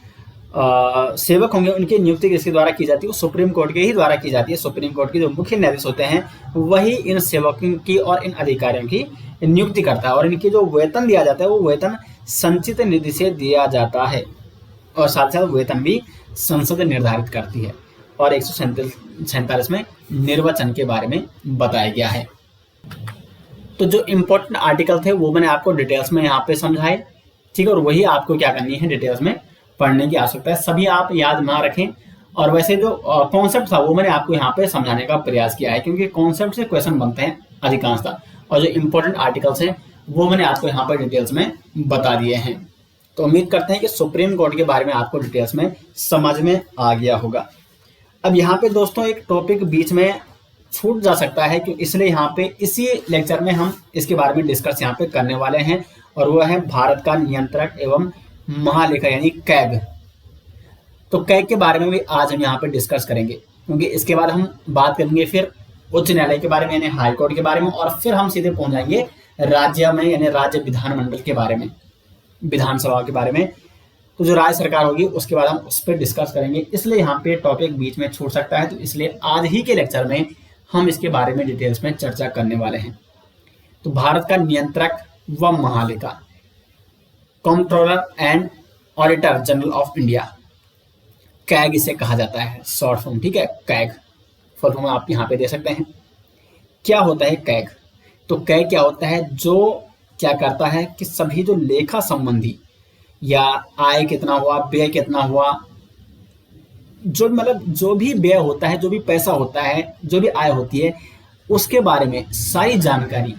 सेवक होंगे, उनकी नियुक्ति किसके द्वारा की जाती है, वो सुप्रीम कोर्ट के ही द्वारा की जाती है। सुप्रीम कोर्ट के जो मुख्य न्यायाधीश होते हैं वही इन सेवकों की और इन अधिकारियों की नियुक्ति करता है और इनकी जो वेतन दिया जाता है वो वेतन संचित निधि से दिया जाता है और साथ साथ वेतन भी संसद निर्धारित करती है। और 147 में निर्वाचन के बारे में बताया गया है। तो जो इम्पोर्टेंट आर्टिकल थे वो मैंने आपको डिटेल्स में यहाँ पे समझाए, ठीक है, और वही आपको क्या करनी है, डिटेल्स में पढ़ने की आवश्यकता है। सभी आप याद ना रखें, और वैसे जो कॉन्सेप्ट था वो मैंने आपको यहाँ पे समझाने का प्रयास किया है, क्योंकि कॉन्सेप्ट से क्वेश्चन बनते हैं अधिकांशतः, और जो इम्पोर्टेंट आर्टिकल्स हैं वो मैंने आपको यहाँ पर डिटेल्स में बता दिए हैं। तो उम्मीद करते हैं कि सुप्रीम कोर्ट के बारे में आपको डिटेल्स में समझ में आ गया होगा। अब यहाँ पे दोस्तों एक टॉपिक बीच में छूट जा सकता है, क्योंकि इसलिए यहाँ पे इसी लेक्चर में हम इसके बारे में डिस्कस यहाँ पे करने वाले हैं, और वो है भारत का नियंत्रक एवं महालेखा यानी कैग। तो कैग के बारे में भी आज हम यहाँ पे डिस्कस करेंगे, क्योंकि इसके बाद हम बात करेंगे फिर उच्च न्यायालय के बारे में यानी हाई कोर्ट के बारे में, और फिर हम सीधे पहुंच जाएंगे राज्य में यानी राज्य विधानमंडल के बारे में, विधानसभा के बारे में। तो जो राज्य सरकार होगी उसके बाद हम उस पर डिस्कस करेंगे, इसलिए यहाँ पे टॉपिक बीच में छूट सकता है। तो इसलिए आज ही के लेक्चर में हम इसके बारे में डिटेल्स में चर्चा करने वाले हैं। तो भारत का नियंत्रक व महालेखा, controller and auditor general of India, CAG इसे कहा जाता है, शॉर्ट फॉर्म, ठीक है, कैग फुल फॉर्म आप यहाँ पे दे सकते हैं। क्या होता है कैग? तो कैग क्या होता है, जो क्या करता है कि सभी जो लेखा संबंधी या आय कितना हुआ, व्यय कितना हुआ, जो मतलब जो भी व्यय होता है, जो भी पैसा होता है, जो भी आय होती है, उसके बारे में सारी जानकारी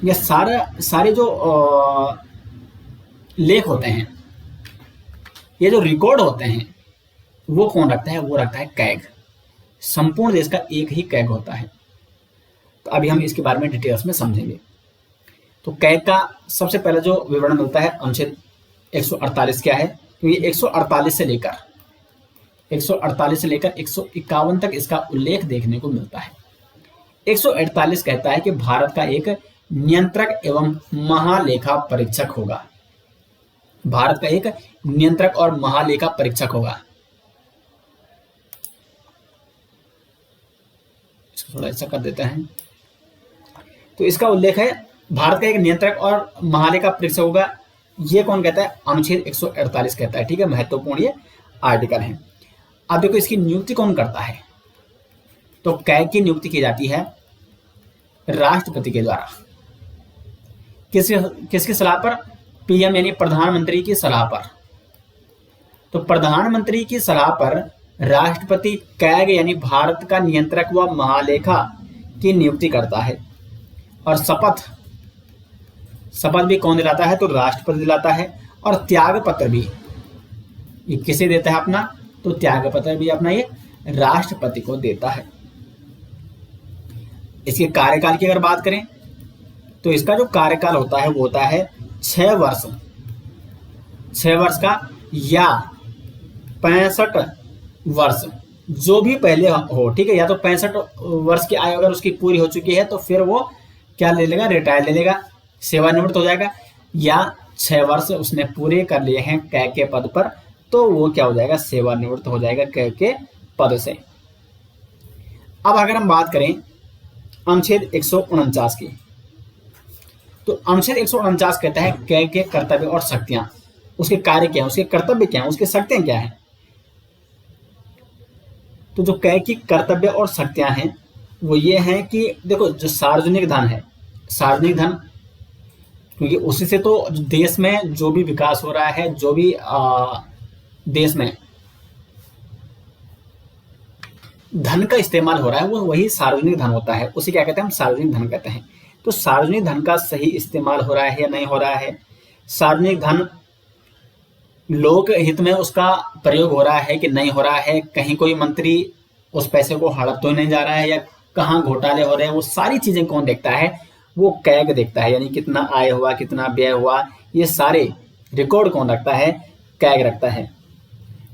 या सारे जो लेख होते हैं, ये जो रिकॉर्ड होते हैं, वो कौन रखता है? वो रखता है कैग। संपूर्ण देश का एक ही कैग होता है। तो अभी हम इसके बारे में डिटेल्स में समझेंगे। तो कैग का सबसे पहले जो विवरण मिलता है, अनुच्छेद 148 क्या है, तो ये 148 से लेकर 151 तक इसका उल्लेख देखने को मिलता है। 148 कहता है कि भारत का एक नियंत्रक एवं महालेखा परीक्षक होगा। भारत का एक नियंत्रक और महालेखा परीक्षक होगा। इसको थोड़ा ऐसा कर देते हैं। तो इसका उल्लेख है, भारत का एक नियंत्रक और महालेखा परीक्षक होगा। ये कौन कहता है? अनुच्छेद 148 कहता है, ठीक है, महत्वपूर्ण ये आर्टिकल है। अब देखो इसकी नियुक्ति कौन करता है? तो कैग की नियुक्ति की जाती है राष्ट्रपति के द्वारा। किसकी सलाह पर? पीएम यानी प्रधानमंत्री की सलाह पर। तो प्रधानमंत्री की सलाह पर राष्ट्रपति कैग यानी भारत का नियंत्रक व महालेखा की नियुक्ति करता है। और शपथ भी कौन दिलाता है? तो राष्ट्रपति दिलाता है। और त्याग पत्र भी ये किसे देता है अपना? तो त्याग पत्र भी अपना ये राष्ट्रपति को देता है। इसके कार्यकाल की अगर बात करें तो इसका जो कार्यकाल होता है वो होता है 6 वर्ष, 6 वर्ष का या 65 वर्ष, जो भी पहले हो, ठीक है। या तो 65 वर्ष की आयु अगर उसकी पूरी हो चुकी है तो फिर वो क्या ले लेगा? रिटायर ले लेगा, सेवानिवृत्त हो जाएगा। या 6 वर्ष उसने पूरे कर लिए हैं कैग के पद पर, तो वो क्या हो जाएगा? सेवानिवृत्त हो जाएगा कैग के पद से। अब अगर हम बात करें अनुच्छेद 149 की, तो अनुच्छेद 149 कहता है कैग के कर्तव्य और शक्तियां, उसके कार्य क्या है, उसके कर्तव्य क्या है, उसके शक्तियां क्या है। तो जो कैग की कर्तव्य और शक्तियां हैं वो ये हैं कि देखो, जो सार्वजनिक धन है, सार्वजनिक धन, क्योंकि उसी से तो देश में जो भी विकास हो रहा है, जो भी देश में धन का इस्तेमाल हो रहा है, वो वही सार्वजनिक धन होता है। उसे क्या कहते हैं? हम सार्वजनिक धन कहते हैं। तो सार्वजनिक धन का सही इस्तेमाल हो रहा है या नहीं हो रहा है, सार्वजनिक धन लोक हित में उसका प्रयोग हो रहा है कि नहीं हो रहा है, कहीं कोई मंत्री उस पैसे को हड़प तो नहीं जा रहा है, या कहाँ घोटाले हो रहे हैं, वो सारी चीजें कौन देखता है? वो कैग देखता है। यानी कितना आय हुआ, कितना व्यय हुआ, ये सारे रिकॉर्ड कौन रखता है? कैग रखता है।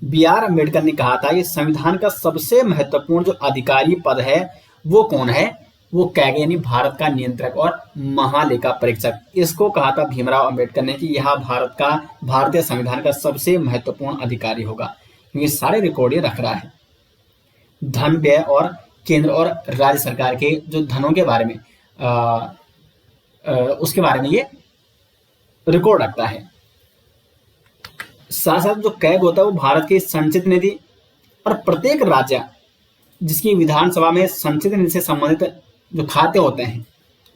B.R. अम्बेडकर ने कहा था ये संविधान का सबसे महत्वपूर्ण जो अधिकारी पद है वो कौन है? वो कैग यानी भारत का नियंत्रक और महालेखा परीक्षक। इसको कहा था भीमराव अम्बेडकर ने कि यह भारतीय संविधान का सबसे महत्वपूर्ण अधिकारी होगा, क्योंकि सारे रिकॉर्ड ये रख रहा है। धन व्यय और केंद्र और राज्य सरकार के जो धनों के बारे में उसके बारे में ये रिकॉर्ड रखता है। साथ साथ जो कैग होता है वो भारत की संचित निधि और प्रत्येक राज्य जिसकी विधानसभा में संचित निधि से संबंधित जो खाते होते हैं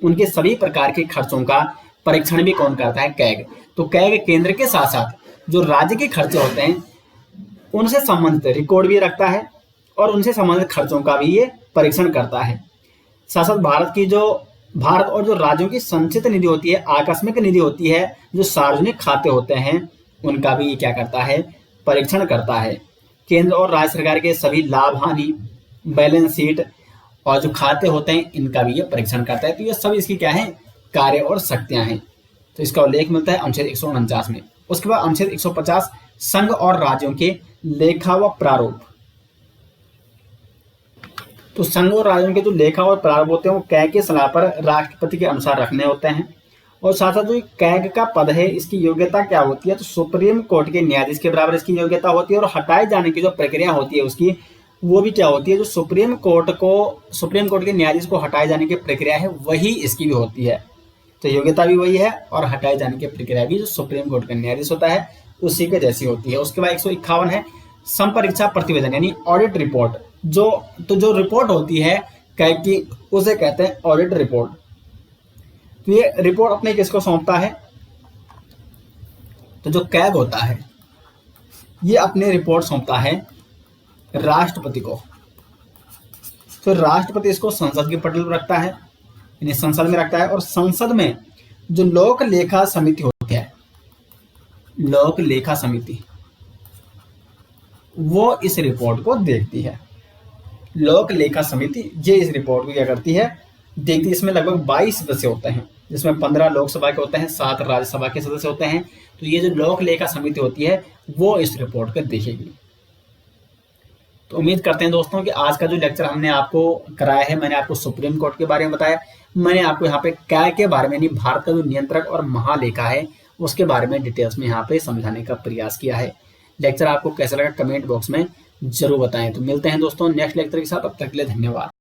उनके सभी प्रकार के खर्चों का परीक्षण भी कौन करता है? कैग। तो कैग केंद्र के साथ साथ जो राज्य के खर्चे होते हैं उनसे संबंधित रिकॉर्ड भी रखता है और उनसे संबंधित खर्चों का भी ये परीक्षण करता है। साथ साथ भारत और जो राज्यों की संचित निधि होती है, आकस्मिक निधि होती है, जो सार्वजनिक खाते होते हैं उनका भी ये क्या करता है? परीक्षण करता है। केंद्र और राज्य सरकार के सभी लाभ हानि, बैलेंस शीट और जो खाते होते हैं इनका भी ये परीक्षण करता है। तो ये सब इसकी क्या है? कार्य और शक्तियां हैं। तो इसका उल्लेख मिलता है अनुच्छेद 149 में। उसके बाद अनुच्छेद 150 संघ और राज्यों के लेखा व प्रारूप। तो संघ और राज्यों के जो लेखा और प्रारूप होते हैं वो कैग की सलाह पर राष्ट्रपति के अनुसार रखने होते हैं। और साथ साथ जो कैग का पद है इसकी योग्यता क्या होती है? तो सुप्रीम कोर्ट के न्यायाधीश के बराबर इसकी योग्यता होती है। और हटाए जाने की जो प्रक्रिया होती है उसकी, वो भी क्या होती है? जो सुप्रीम कोर्ट के न्यायाधीश को हटाए जाने की प्रक्रिया है वही इसकी भी होती है। तो योग्यता भी वही है और हटाए जाने की प्रक्रिया भी जो सुप्रीम कोर्ट का न्यायाधीश होता है उसी के जैसी होती है। उसके बाद 151 है संपरीक्षा प्रतिवेदन यानी ऑडिट रिपोर्ट। जो रिपोर्ट होती है कैग की उसे कहते हैं ऑडिट रिपोर्ट। तो ये रिपोर्ट अपने किसको सौंपता है? तो जो कैग होता है ये अपनी रिपोर्ट सौंपता है राष्ट्रपति को। तो राष्ट्रपति इसको संसद की पटल पर रखता है, यानी संसद में रखता है। और संसद में जो लोक लेखा समिति होती है, लोक लेखा समिति, वो इस रिपोर्ट को देखती है। लोक लेखा समिति ये इस रिपोर्ट को क्या करती है? देखती है। इसमें लगभग 22 सदस्य होते हैं, जिसमें 15 लोकसभा के होते हैं, 7 राज्यसभा के सदस्य होते हैं। तो ये जो लोक लेखा समिति होती है वो इस रिपोर्ट को देखेगी। तो उम्मीद करते हैं दोस्तों कि आज का जो लेक्चर हमने आपको कराया है, मैंने आपको सुप्रीम कोर्ट के बारे में बताया, मैंने आपको यहाँ पे कैग के बारे में यानी भारत का जो नियंत्रक और महालेखा है उसके बारे में डिटेल्स में यहाँ पे समझाने का प्रयास किया है। लेक्चर आपको कैसा लगा कमेंट बॉक्स में जरूर बताएं। तो मिलते हैं दोस्तों नेक्स्ट लेक्चर के साथ, तब तक के लिए धन्यवाद।